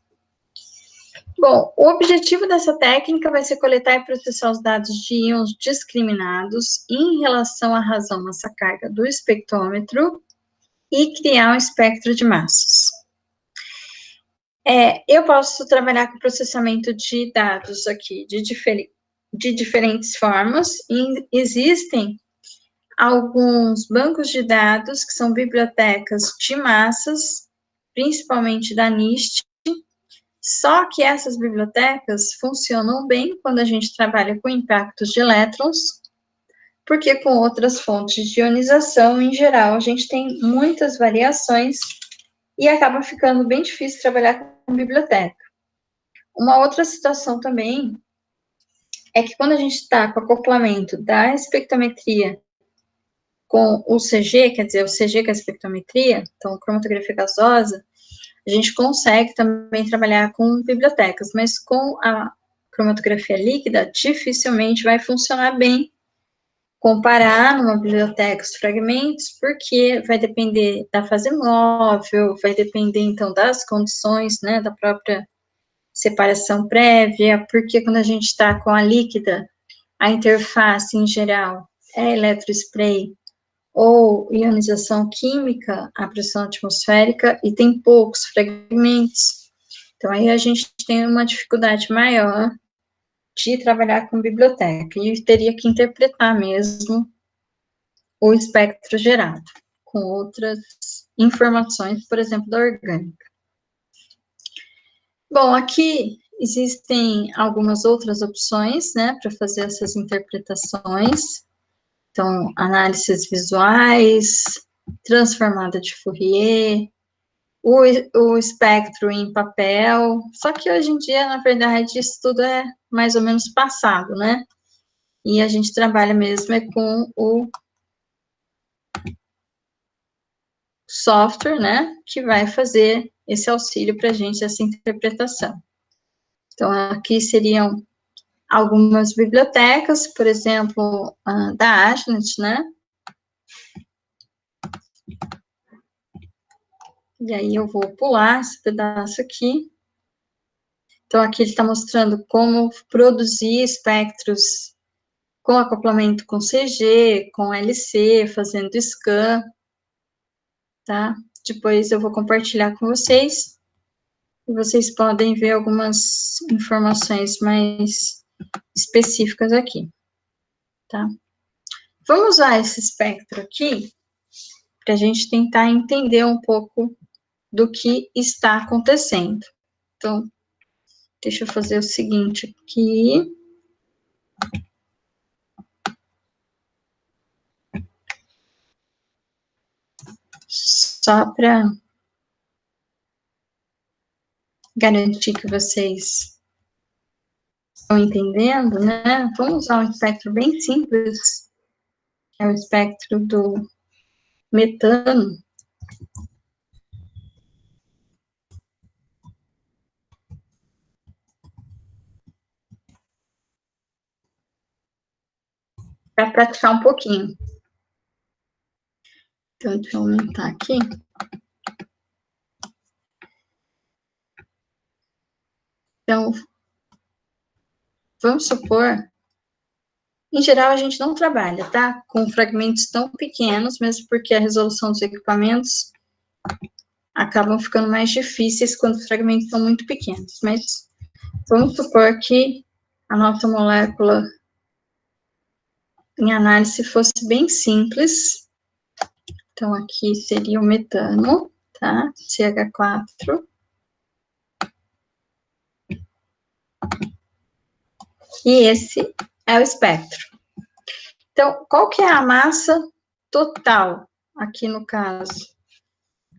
Bom, o objetivo dessa técnica vai ser coletar e processar os dados de íons discriminados em relação à razão massa-carga do espectrômetro e criar um espectro de massas. Eu posso trabalhar com processamento de dados aqui de diferentes formas, e existem alguns bancos de dados que são bibliotecas de massas, principalmente da NIST, só que essas bibliotecas funcionam bem quando a gente trabalha com impactos de elétrons, porque com outras fontes de ionização, em geral, a gente tem muitas variações e acaba ficando bem difícil trabalhar com biblioteca. Uma outra situação também é que quando a gente está com acoplamento da espectrometria com o CG, quer dizer, o CG com a espectrometria, então cromatografia gasosa, a gente consegue também trabalhar com bibliotecas, mas com a cromatografia líquida, dificilmente vai funcionar bem comparar numa biblioteca os fragmentos, porque vai depender da fase móvel, vai depender, então, das condições, né, da própria separação prévia, porque quando a gente está com a líquida, a interface, em geral, é eletrospray ou ionização química à pressão atmosférica e tem poucos fragmentos. Então, aí a gente tem uma dificuldade maior de trabalhar com biblioteca e teria que interpretar mesmo o espectro gerado com outras informações, por exemplo, da orgânica. Bom, aqui existem algumas outras opções, né, para fazer essas interpretações. Então, análises visuais, transformada de Fourier, o espectro em papel, só que hoje em dia, na verdade, isso tudo é mais ou menos passado, né? E a gente trabalha mesmo com o software, né, que vai fazer esse auxílio para a gente, essa interpretação. Então, aqui seriam algumas bibliotecas, por exemplo, da Agnet, né, E aí eu vou pular esse pedaço aqui. Então, aqui ele está mostrando como produzir espectros com acoplamento com CG, com LC, fazendo scan, tá? Depois eu vou compartilhar com vocês, e vocês podem ver algumas informações mais específicas aqui, tá? Vamos usar esse espectro aqui, para a gente tentar entender um pouco do que está acontecendo. Então, deixa eu fazer o seguinte aqui. Só para garantir que vocês estão entendendo, né? Vamos usar um espectro bem simples, que é o espectro do metano. Para praticar um pouquinho. Então, deixa eu aumentar aqui. Então, vamos supor, em geral a gente não trabalha, tá? Com fragmentos tão pequenos, mesmo porque a resolução dos equipamentos acabam ficando mais difíceis quando os fragmentos são muito pequenos. Mas vamos supor que a nossa molécula em análise fosse bem simples. Então, aqui seria o metano, tá? CH4. E esse é o espectro. Então, qual que é a massa total, aqui no caso,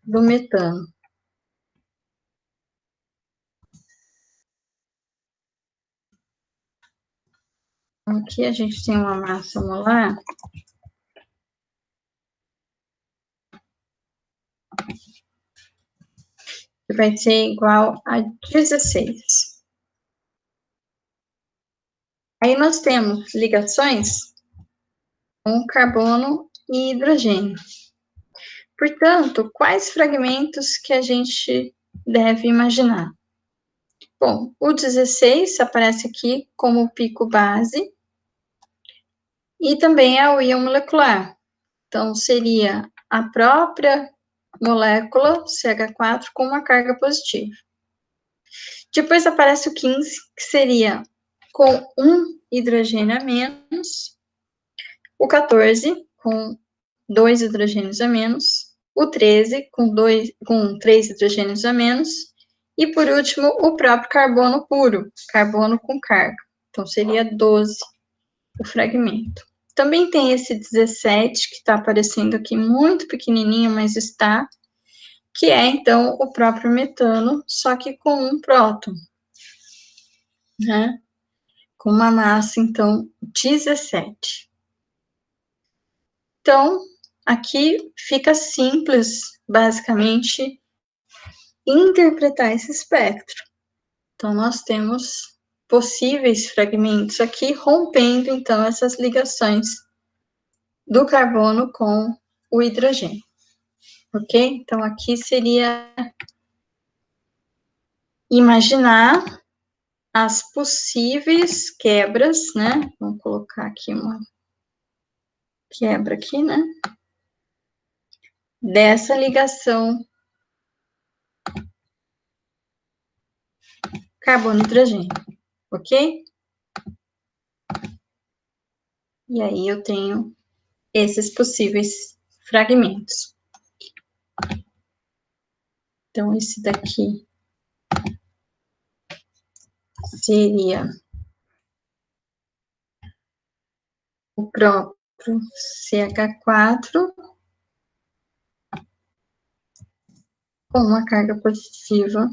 do metano? Aqui a gente tem uma massa molar que vai ser igual a 16. Aí nós temos ligações com carbono e hidrogênio. Portanto, quais fragmentos que a gente deve imaginar? Bom, o 16 aparece aqui como pico base e também é o íon molecular. Então, seria a própria molécula CH4 com uma carga positiva. Depois aparece o 15, que seria com um hidrogênio a menos, o 14 com 2 hidrogênios a menos, o 13 com 3 hidrogênios a menos, e por último, o próprio carbono puro, carbono com carga. Então, seria 12 o fragmento. Também tem esse 17, que está aparecendo aqui muito pequenininho, mas está, que é, então, o próprio metano, só que com um próton, né? Com uma massa, então, 17. Então, aqui fica simples, basicamente, interpretar esse espectro. Então, nós temos possíveis fragmentos aqui, rompendo, então, essas ligações do carbono com o hidrogênio. Ok? Então, aqui seria imaginar as possíveis quebras, né? Vamos colocar aqui uma quebra aqui, né? Dessa ligação carbono-hidrogênio, ok? E aí eu tenho esses possíveis fragmentos. Então, esse daqui seria o próprio CH4 com uma carga positiva.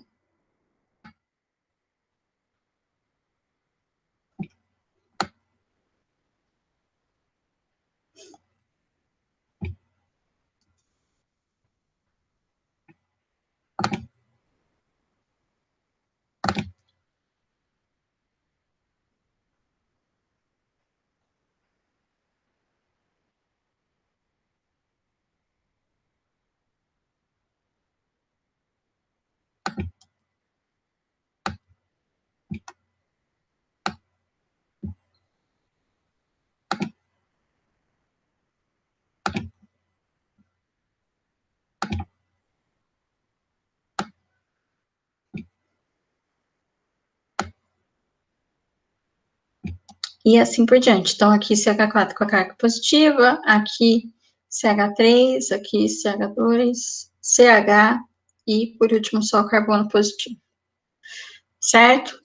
e assim por diante. Então, aqui CH4 com a carga positiva, aqui CH3, aqui CH2, CH e, por último, só o carbono positivo. Certo?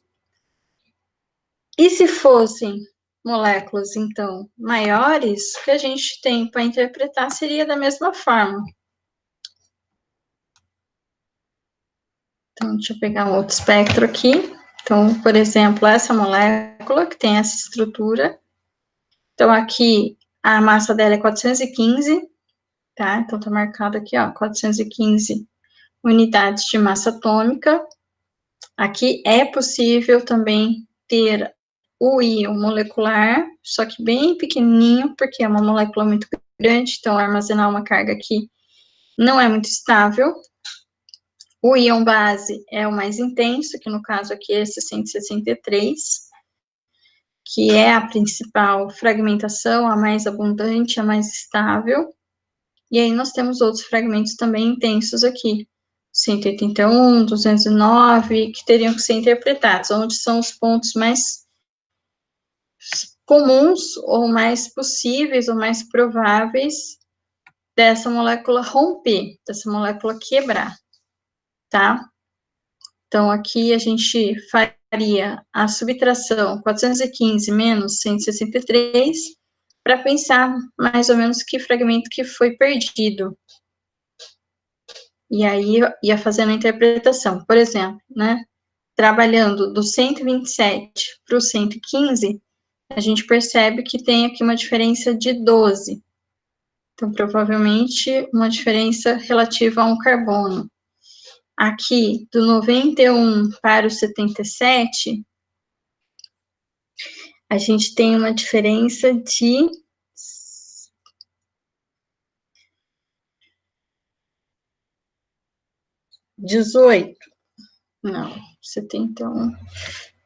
E se fossem moléculas, então, maiores, o que a gente tem para interpretar seria da mesma forma. Então, deixa eu pegar um outro espectro aqui. Então, por exemplo, essa molécula que tem essa estrutura. Então, aqui a massa dela é 415, tá? Então, tá marcado aqui, ó, 415 unidades de massa atômica. Aqui é possível também ter o íon molecular, só que bem pequenininho, porque é uma molécula muito grande, então armazenar uma carga aqui não é muito estável. O íon base é o mais intenso, que no caso aqui é esse 163, que é a principal fragmentação, a mais abundante, a mais estável. E aí nós temos outros fragmentos também intensos aqui, 181, 209, que teriam que ser interpretados, onde são os pontos mais comuns, ou mais possíveis, ou mais prováveis dessa molécula romper, dessa molécula quebrar, tá? Então, aqui a gente faria a subtração 415 menos 163, para pensar mais ou menos que fragmento que foi perdido. E aí ia fazendo a interpretação. Por exemplo, né, trabalhando do 127 para o 115, a gente percebe que tem aqui uma diferença de 12. Então, provavelmente, uma diferença relativa a um carbono. Aqui, do 91 para o 77, a gente tem uma diferença de 18. Não, 71,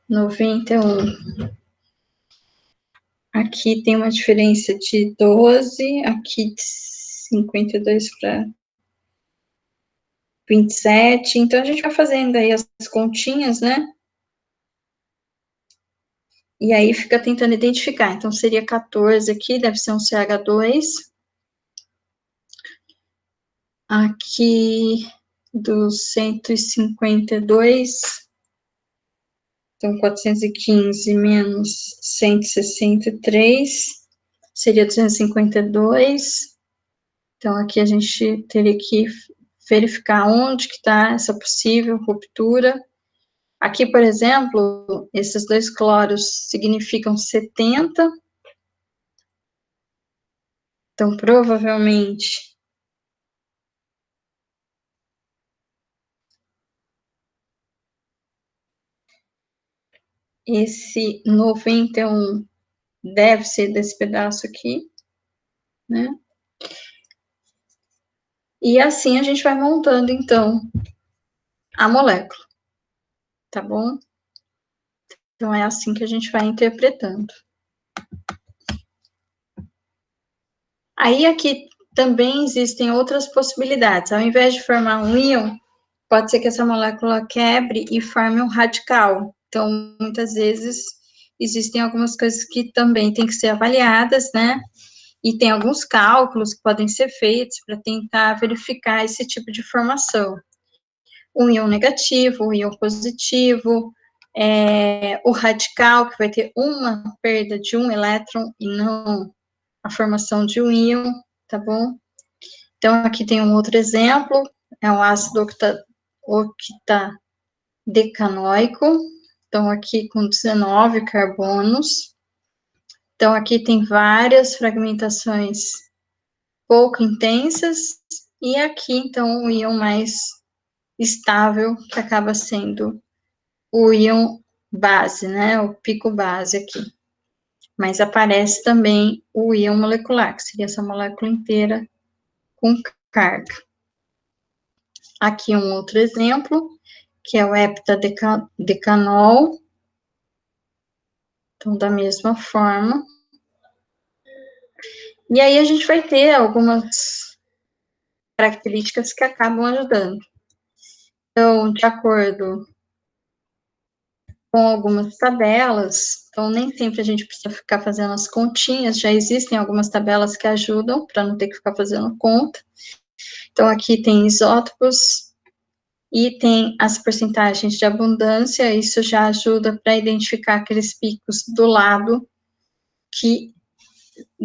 91. Aqui tem uma diferença de 12, aqui de 52 para 27. Então, a gente vai fazendo aí as continhas, né? E aí fica tentando identificar. Então, seria 14 aqui, deve ser um CH2. Aqui, dos 152, então 415 menos 163, seria 252. Então, aqui a gente teria que verificar onde que está essa possível ruptura. Aqui, por exemplo, esses dois cloros significam 70. Então, provavelmente, esse 91 deve ser desse pedaço aqui, né? E assim a gente vai montando, então, a molécula, tá bom? Então, é assim que a gente vai interpretando. Aí, aqui também existem outras possibilidades. Ao invés de formar um íon, pode ser que essa molécula quebre e forme um radical. Então, muitas vezes, existem algumas coisas que também têm que ser avaliadas, né? E tem alguns cálculos que podem ser feitos para tentar verificar esse tipo de formação. Um íon negativo, um íon positivo, o radical, que vai ter uma perda de um elétron e não a formação de um íon, tá bom? Então, aqui tem um outro exemplo, é um ácido octadecanoico, então aqui com 19 carbonos. Então, aqui tem várias fragmentações pouco intensas, e aqui, então, o íon mais estável, que acaba sendo o íon base, né, o pico base aqui. Mas aparece também o íon molecular, que seria essa molécula inteira com carga. Aqui um outro exemplo, que é o heptadecanol. Então, da mesma forma. E aí a gente vai ter algumas características que acabam ajudando. Então, de acordo com algumas tabelas, então nem sempre a gente precisa ficar fazendo as continhas, já existem algumas tabelas que ajudam, para não ter que ficar fazendo conta. Então, aqui tem isótopos e tem as porcentagens de abundância, isso já ajuda para identificar aqueles picos do lado, que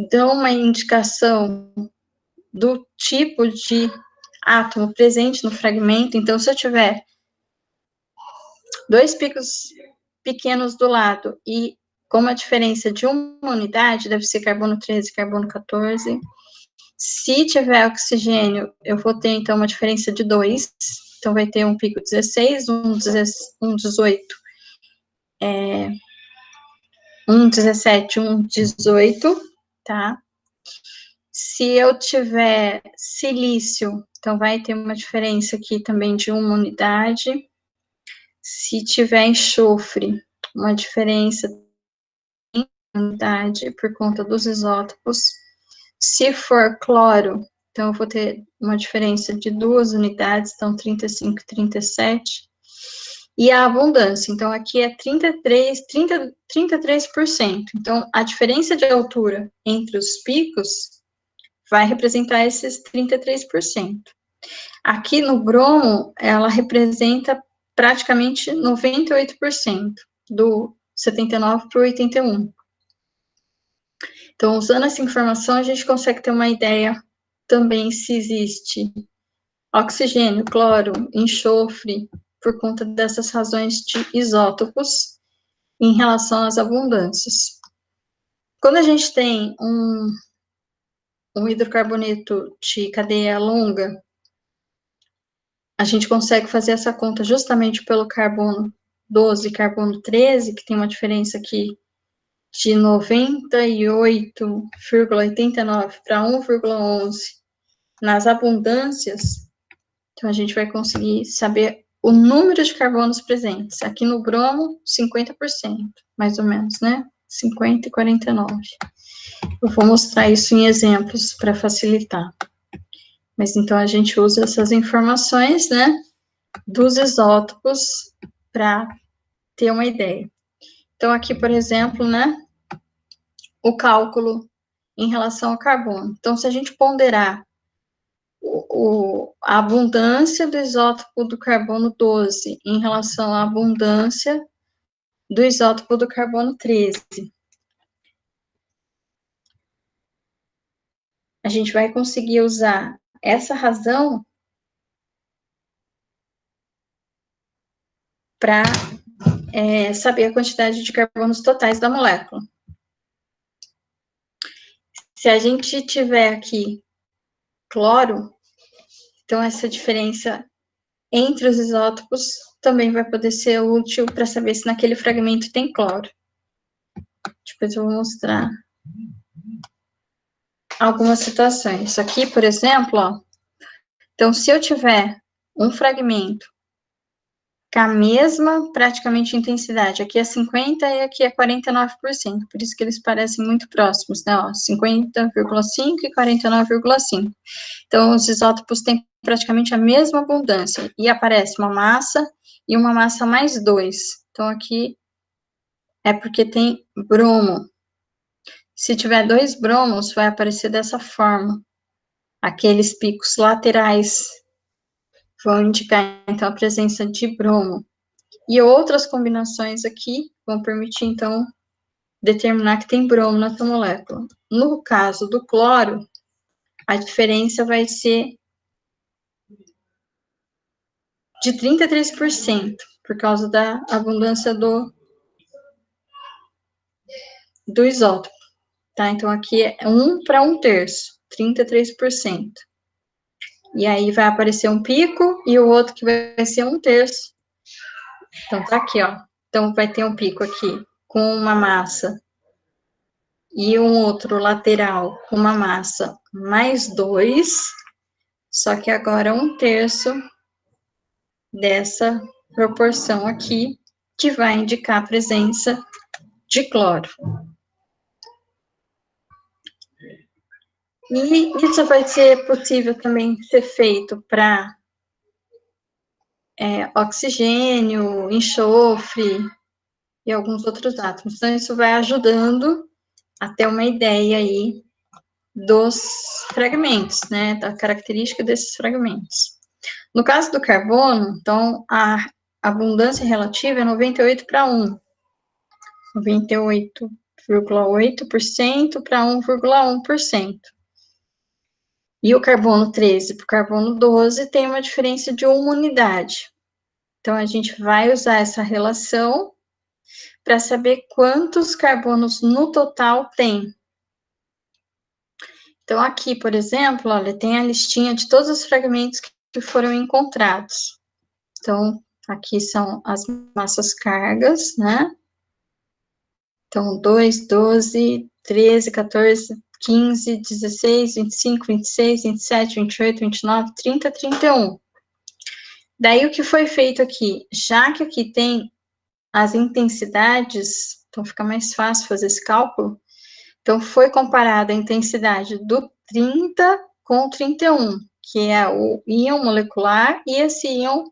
dão uma indicação do tipo de átomo presente no fragmento. Então, se eu tiver dois picos pequenos do lado e com uma diferença de uma unidade, deve ser carbono 13 e carbono 14. Se tiver oxigênio, eu vou ter, então, uma diferença de 2. Então, vai ter um pico 16, um 18, um 17, um 18, tá? Se eu tiver silício, então vai ter uma diferença aqui também de uma unidade. Se tiver enxofre, uma diferença de unidade por conta dos isótopos. Se for cloro, então eu vou ter uma diferença de 2 unidades, então 35 e 37. E a abundância, então aqui é 33%. Então, a diferença de altura entre os picos vai representar esses 33%. Aqui no bromo, ela representa praticamente 98%, do 79 para o 81. Então, usando essa informação, a gente consegue ter uma ideia também se existe oxigênio, cloro, enxofre, por conta dessas razões de isótopos em relação às abundâncias. Quando a gente tem um hidrocarboneto de cadeia longa, a gente consegue fazer essa conta justamente pelo carbono 12 e carbono 13, que tem uma diferença aqui de 98,89 para 1,11 nas abundâncias. Então, a gente vai conseguir saber o número de carbonos presentes. Aqui no bromo, 50%, mais ou menos, né? 50 e 49. Eu vou mostrar isso em exemplos para facilitar. Mas, então, a gente usa essas informações, né, dos isótopos para ter uma ideia. Então, aqui, por exemplo, né, o cálculo em relação ao carbono. Então, se a gente ponderar a abundância do isótopo do carbono 12 em relação à abundância do isótopo do carbono 13, a gente vai conseguir usar essa razão para saber a quantidade de carbonos totais da molécula. Se a gente tiver aqui cloro, então essa diferença entre os isótopos também vai poder ser útil para saber se naquele fragmento tem cloro. Depois eu vou mostrar algumas situações. Aqui, por exemplo, ó, então, se eu tiver um fragmento com a mesma, praticamente, intensidade, aqui é 50% e aqui é 49%, por isso que eles parecem muito próximos, né, ó, 50,5 e 49,5. Então, os isótopos têm praticamente a mesma abundância, e aparece uma massa e uma massa mais 2. Então, aqui é porque tem bromo. Se tiver 2 bromos, vai aparecer dessa forma. Aqueles picos laterais vão indicar, então, a presença de bromo. E outras combinações aqui vão permitir, então, determinar que tem bromo na tua molécula. No caso do cloro, a diferença vai ser de 33%, por causa da abundância do isótopo, tá? Então, aqui é 1 para 1/3, 33%. E aí vai aparecer um pico e o outro que vai ser 1/3. Então, tá aqui, ó. Então, vai ter um pico aqui com uma massa e um outro lateral com uma massa mais 2, só que agora 1/3 dessa proporção aqui, que vai indicar a presença de cloro. E isso vai ser possível também ser feito para oxigênio, enxofre, e alguns outros átomos. Então, isso vai ajudando a ter uma ideia aí dos fragmentos, né, da característica desses fragmentos. No caso do carbono, então, a abundância relativa é 98 para 1. 98,8% para 1,1%. E o carbono 13 para o carbono 12 tem uma diferença de 1 unidade. Então, a gente vai usar essa relação para saber quantos carbonos no total tem. Então, aqui, por exemplo, olha, tem a listinha de todos os fragmentos que foram encontrados. Então, aqui são as massas cargas, né? Então, 2, 12, 13, 14, 15, 16, 25, 26, 27, 28, 29, 30, 31. Daí, o que foi feito aqui? Já que aqui tem as intensidades, então fica mais fácil fazer esse cálculo. Então, foi comparada a intensidade do 30 com o 31, que é o íon molecular, e esse íon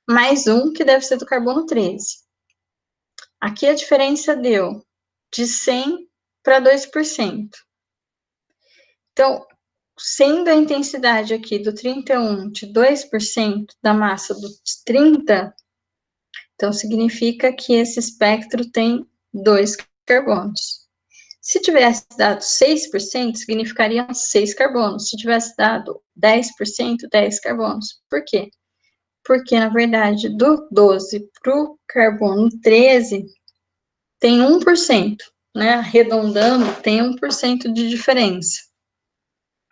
mais um, que deve ser do carbono 13. Aqui a diferença deu de 100 para 2%. Então, sendo a intensidade aqui do 31 de 2% da massa do 30, então significa que esse espectro tem 2 carbonos. Se tivesse dado 6%, significariam 6 carbonos. Se tivesse dado 10%, 10 carbonos. Por quê? Porque, na verdade, do 12 para o carbono 13, tem 1%, né? Arredondando, tem 1% de diferença.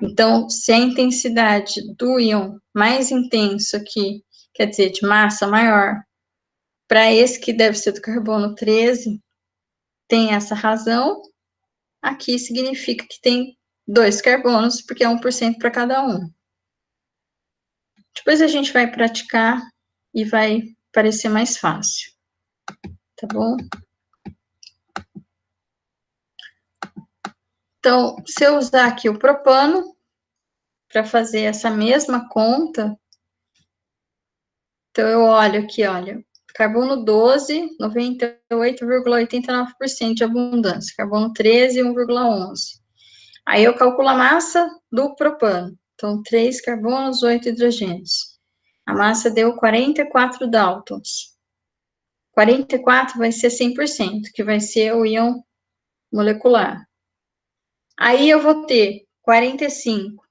Então, se a intensidade do íon mais intenso aqui, quer dizer, de massa maior, para esse que deve ser do carbono 13, tem essa razão, aqui significa que tem 2 carbonos, porque é 1% para cada um. Depois a gente vai praticar e vai parecer mais fácil, tá bom? Então, se eu usar aqui o propano, para fazer essa mesma conta, então eu olho aqui, olha, carbono 12, 98,89% de abundância, carbono 13, 1,11. Aí eu calculo a massa do propano, então 3 carbonos, 8 hidrogênios. A massa deu 44 Daltons. 44 vai ser 100%, que vai ser o íon molecular. Aí eu vou ter 45,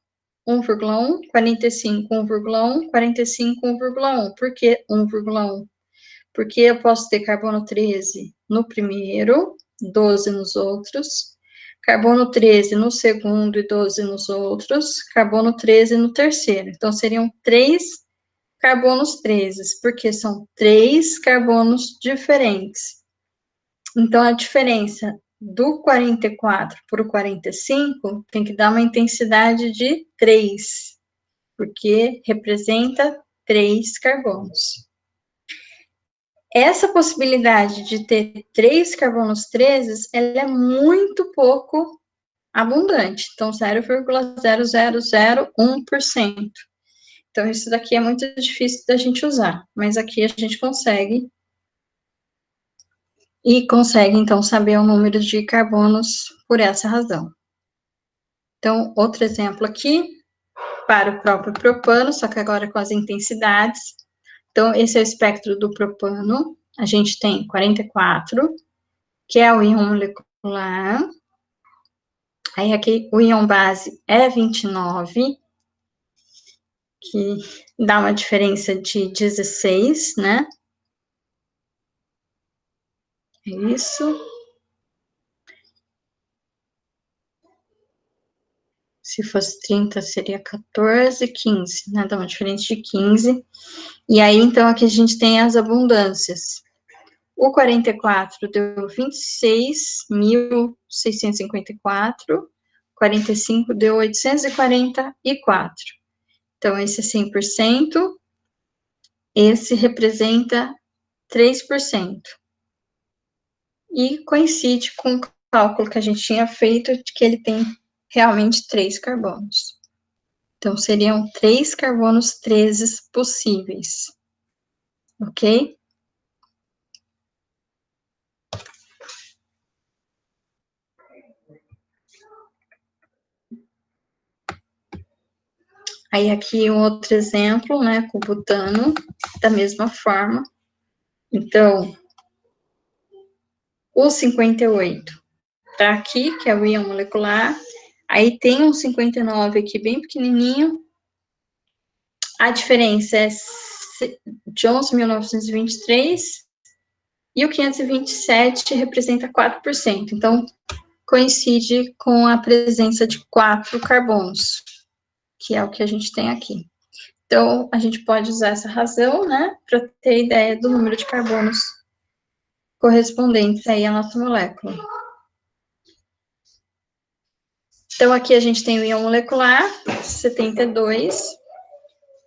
1,1, 45, 1,1, 45, 1,1. Por que 1,1? Porque eu posso ter carbono 13 no primeiro, 12 nos outros, carbono 13 no segundo e 12 nos outros, carbono 13 no terceiro. Então, seriam 3 carbonos 13, porque são 3 carbonos diferentes. Então, a diferença do 44 para o 45 tem que dar uma intensidade de 3, porque representa 3 carbonos. Essa possibilidade de ter 3 carbonos 13, ela é muito pouco abundante, então 0,0001%. Então, isso daqui é muito difícil da gente usar, mas aqui a gente consegue, e consegue, então, saber o número de carbonos por essa razão. Então, outro exemplo aqui, para o próprio propano, só que agora com as intensidades. Então, esse é o espectro do propano. A gente tem 44, que é o íon molecular. Aí, aqui, o íon base é 29, que dá uma diferença de 16, né? É isso. Se fosse 30, seria 14, 15, né? Dá uma diferença de 15. E aí, então, aqui a gente tem as abundâncias. O 44 deu 26.654, 45 deu 844. Então, esse é 100%, esse representa 3%. E coincide com o cálculo que a gente tinha feito, de que ele tem realmente 3 carbonos. Então, seriam 3 carbonos 13 possíveis. Ok? Aí aqui um outro exemplo, né, com o butano, da mesma forma. Então, o 58 tá aqui, que é o íon molecular. Aí tem um 59 aqui, bem pequenininho. A diferença é de 11.923 e o 527 representa 4%. Então, coincide com a presença de 4 carbonos, que é o que a gente tem aqui. Então, a gente pode usar essa razão, né, para ter ideia do número de carbonos correspondentes aí à nossa molécula. Então, aqui a gente tem o íon molecular, 72,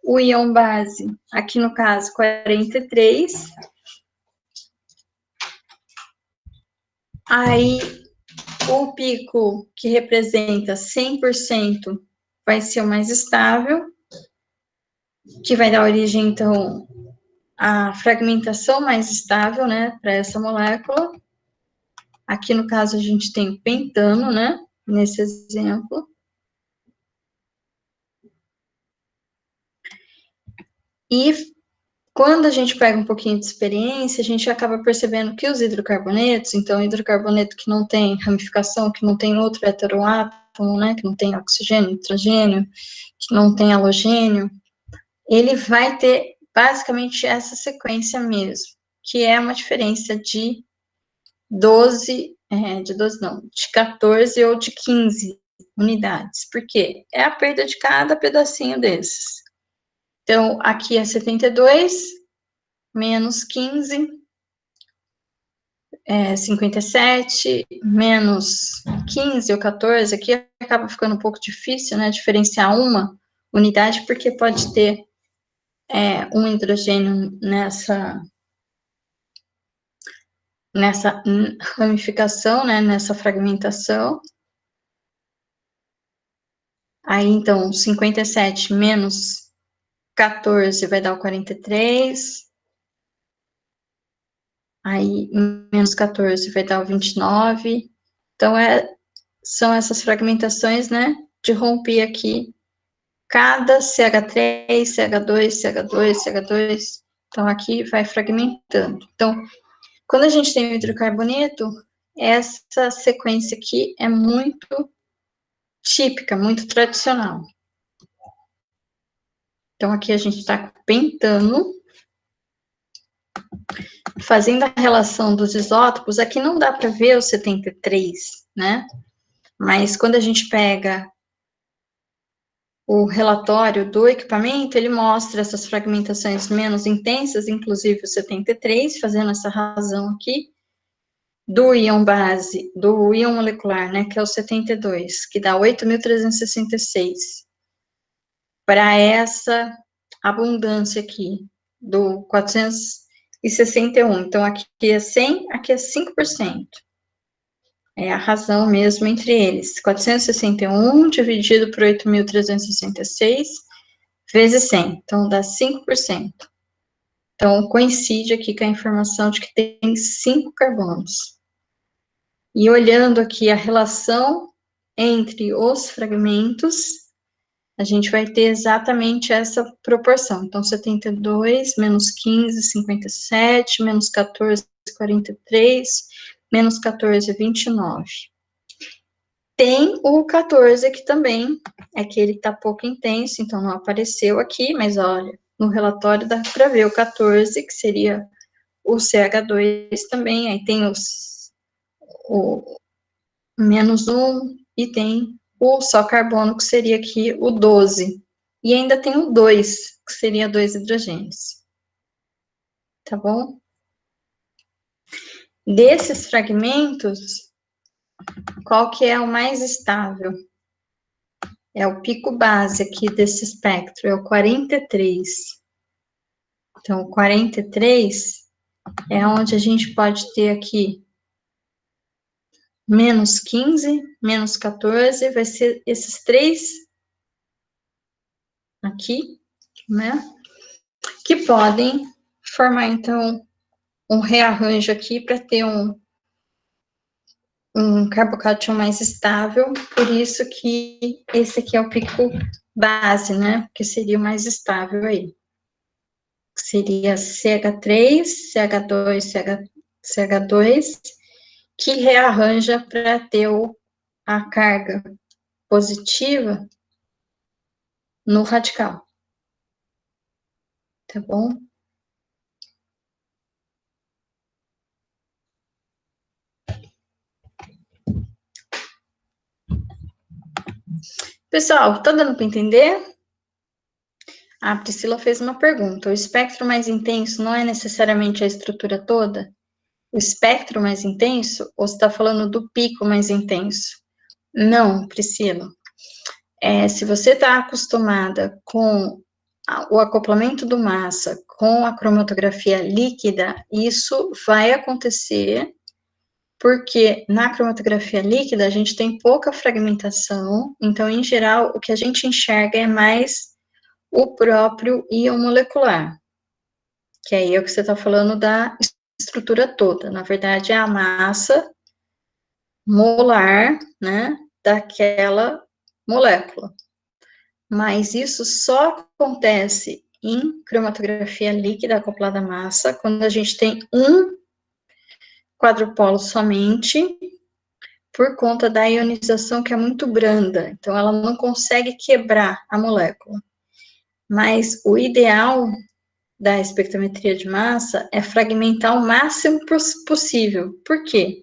o íon base, aqui no caso, 43. Aí, o pico, que representa 100%, vai ser o mais estável, que vai dar origem, então, à fragmentação mais estável, né, para essa molécula. Aqui, no caso, a gente tem o pentano, né, nesse exemplo. E quando a gente pega um pouquinho de experiência, a gente acaba percebendo que os hidrocarbonetos, então, hidrocarboneto que não tem ramificação, que não tem outro heteroátomo, né, que não tem oxigênio, nitrogênio, que não tem halogênio, ele vai ter basicamente essa sequência mesmo, que é uma diferença de 14 ou de 15 unidades. Por quê? É a perda de cada pedacinho desses. Então, aqui é 72, menos 15, 57, menos 15 ou 14, aqui acaba ficando um pouco difícil, né, diferenciar uma unidade, porque pode ter um hidrogênio nessa ramificação, né, nessa fragmentação. Aí, então, 57 menos 14 vai dar o 43. Aí, menos 14 vai dar o 29. Então, são essas fragmentações, né, de romper aqui cada CH3, CH2, CH2, CH2. Então, aqui vai fragmentando. Então, quando a gente tem o hidrocarboneto, essa sequência aqui é muito típica, muito tradicional. Então, aqui a gente está com pentano, fazendo a relação dos isótopos. Aqui não dá para ver o 73, né? Mas quando a gente pega o relatório do equipamento, ele mostra essas fragmentações menos intensas, inclusive o 73, fazendo essa razão aqui, do íon base, do íon molecular, né, que é o 72, que dá 8.366, para essa abundância aqui, do 461. Então, aqui é 100, aqui é 5%. É a razão mesmo entre eles. 461 dividido por 8.366 vezes 100. Então, dá 5%. Então, coincide aqui com a informação de que tem 5 carbonos. E olhando aqui a relação entre os fragmentos, a gente vai ter exatamente essa proporção. Então, 72, menos 15, 57, menos 14, 43, menos 14, 29. Tem o 14 aqui também, é que ele está pouco intenso, então não apareceu aqui, mas olha, no relatório dá para ver o 14, que seria o CH2 também, aí tem o menos 1, e tem o só carbono, que seria aqui o 12. E ainda tem o 2, que seria 2 hidrogênios. Tá bom? Desses fragmentos, qual que é o mais estável? É o pico base aqui desse espectro, é o 43. Então, o 43 é onde a gente pode ter aqui menos 15, menos 14, vai ser esses três aqui, né? Que podem formar, então, um rearranjo aqui para ter um carbocation mais estável, por isso que esse aqui é o pico base, né? Que seria o mais estável aí. Seria CH3, CH2, CH2, que rearranja para ter a carga positiva no radical. Tá bom? Pessoal, tá dando para entender? A Priscila fez uma pergunta. O espectro mais intenso não é necessariamente a estrutura toda? O espectro mais intenso? Ou você está falando do pico mais intenso? Não, Priscila. Se você está acostumada com o acoplamento do massa com a cromatografia líquida, isso vai acontecer porque na cromatografia líquida a gente tem pouca fragmentação, então, em geral, o que a gente enxerga é mais o próprio íon molecular, que aí é o que você está falando da estrutura toda, na verdade é a massa molar, né, daquela molécula. Mas isso só acontece em cromatografia líquida acoplada à massa, quando a gente tem um quadrupolo somente, por conta da ionização que é muito branda, então ela não consegue quebrar a molécula. Mas o ideal da espectrometria de massa é fragmentar o máximo possível. Por quê?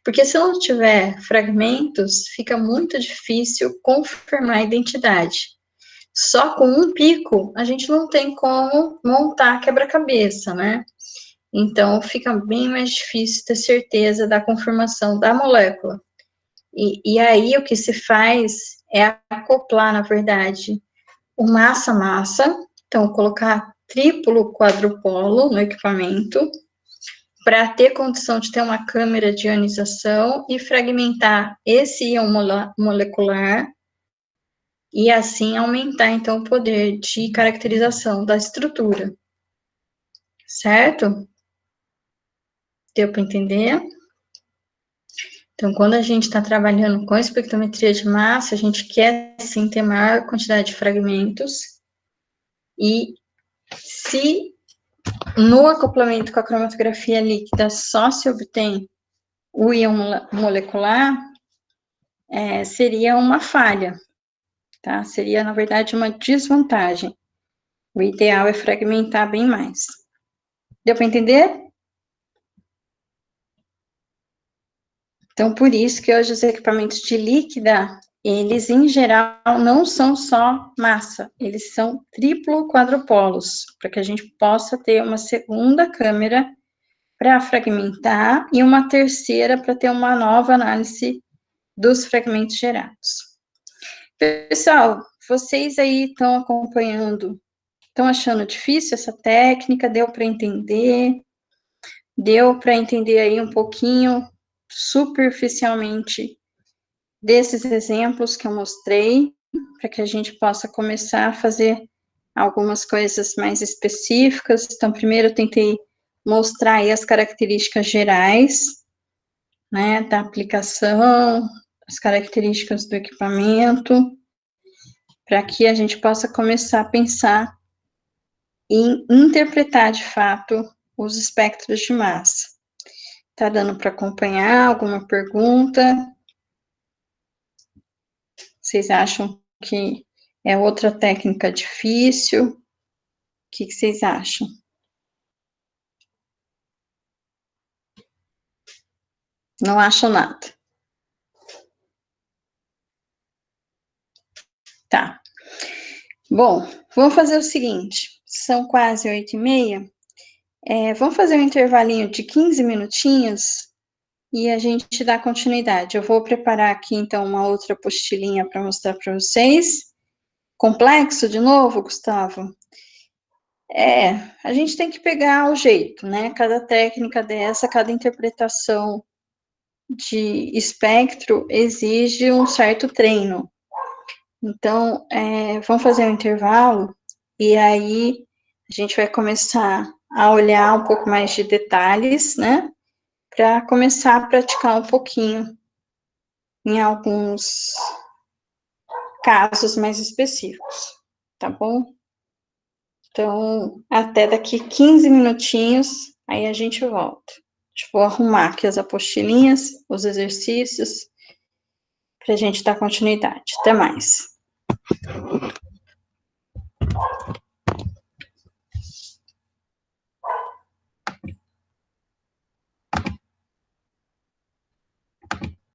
Porque se não tiver fragmentos, fica muito difícil confirmar a identidade. Só com um pico, a gente não tem como montar quebra-cabeça, né? Então, fica bem mais difícil ter certeza da confirmação da molécula. E aí, o que se faz é acoplar, na verdade, o massa-massa, então, colocar triplo quadrupolo no equipamento, para ter condição de ter uma câmera de ionização e fragmentar esse íon molecular e assim aumentar, então, o poder de caracterização da estrutura. Certo? Deu para entender? Então, quando a gente está trabalhando com espectrometria de massa, a gente quer, sim, ter maior quantidade de fragmentos e se no acoplamento com a cromatografia líquida só se obtém o íon molecular, seria uma falha, tá? Seria, na verdade, uma desvantagem. O ideal é fragmentar bem mais. Deu para entender? Então, por isso que hoje os equipamentos de líquida, eles, em geral, não são só massa, eles são triplo quadrupolos, para que a gente possa ter uma segunda câmera para fragmentar e uma terceira para ter uma nova análise dos fragmentos gerados. Pessoal, vocês aí estão acompanhando, estão achando difícil essa técnica? Deu para entender? Deu para entender aí um pouquinho, superficialmente, desses exemplos que eu mostrei, para que a gente possa começar a fazer algumas coisas mais específicas. Então, primeiro eu tentei mostrar aí as características gerais, né, da aplicação, as características do equipamento, para que a gente possa começar a pensar em interpretar, de fato, os espectros de massa. Tá dando para acompanhar? Alguma pergunta? Vocês acham que é outra técnica difícil? O que vocês acham? Não acham nada. Tá. Bom, vamos fazer o seguinte, são quase 8h30, vamos fazer um intervalinho de 15 minutinhos e a gente dá continuidade. Eu vou preparar aqui, então, uma outra apostilinha para mostrar para vocês. Complexo de novo, Gustavo? A gente tem que pegar o jeito, né? Cada técnica dessa, cada interpretação de espectro exige um certo treino. Então, vamos fazer um intervalo e aí a gente vai começar a olhar um pouco mais de detalhes, né? Para começar a praticar um pouquinho em alguns casos mais específicos, tá bom? Então, até daqui 15 minutinhos, aí a gente volta. Vou arrumar aqui as apostilinhas, os exercícios, para a gente dar continuidade. Até mais.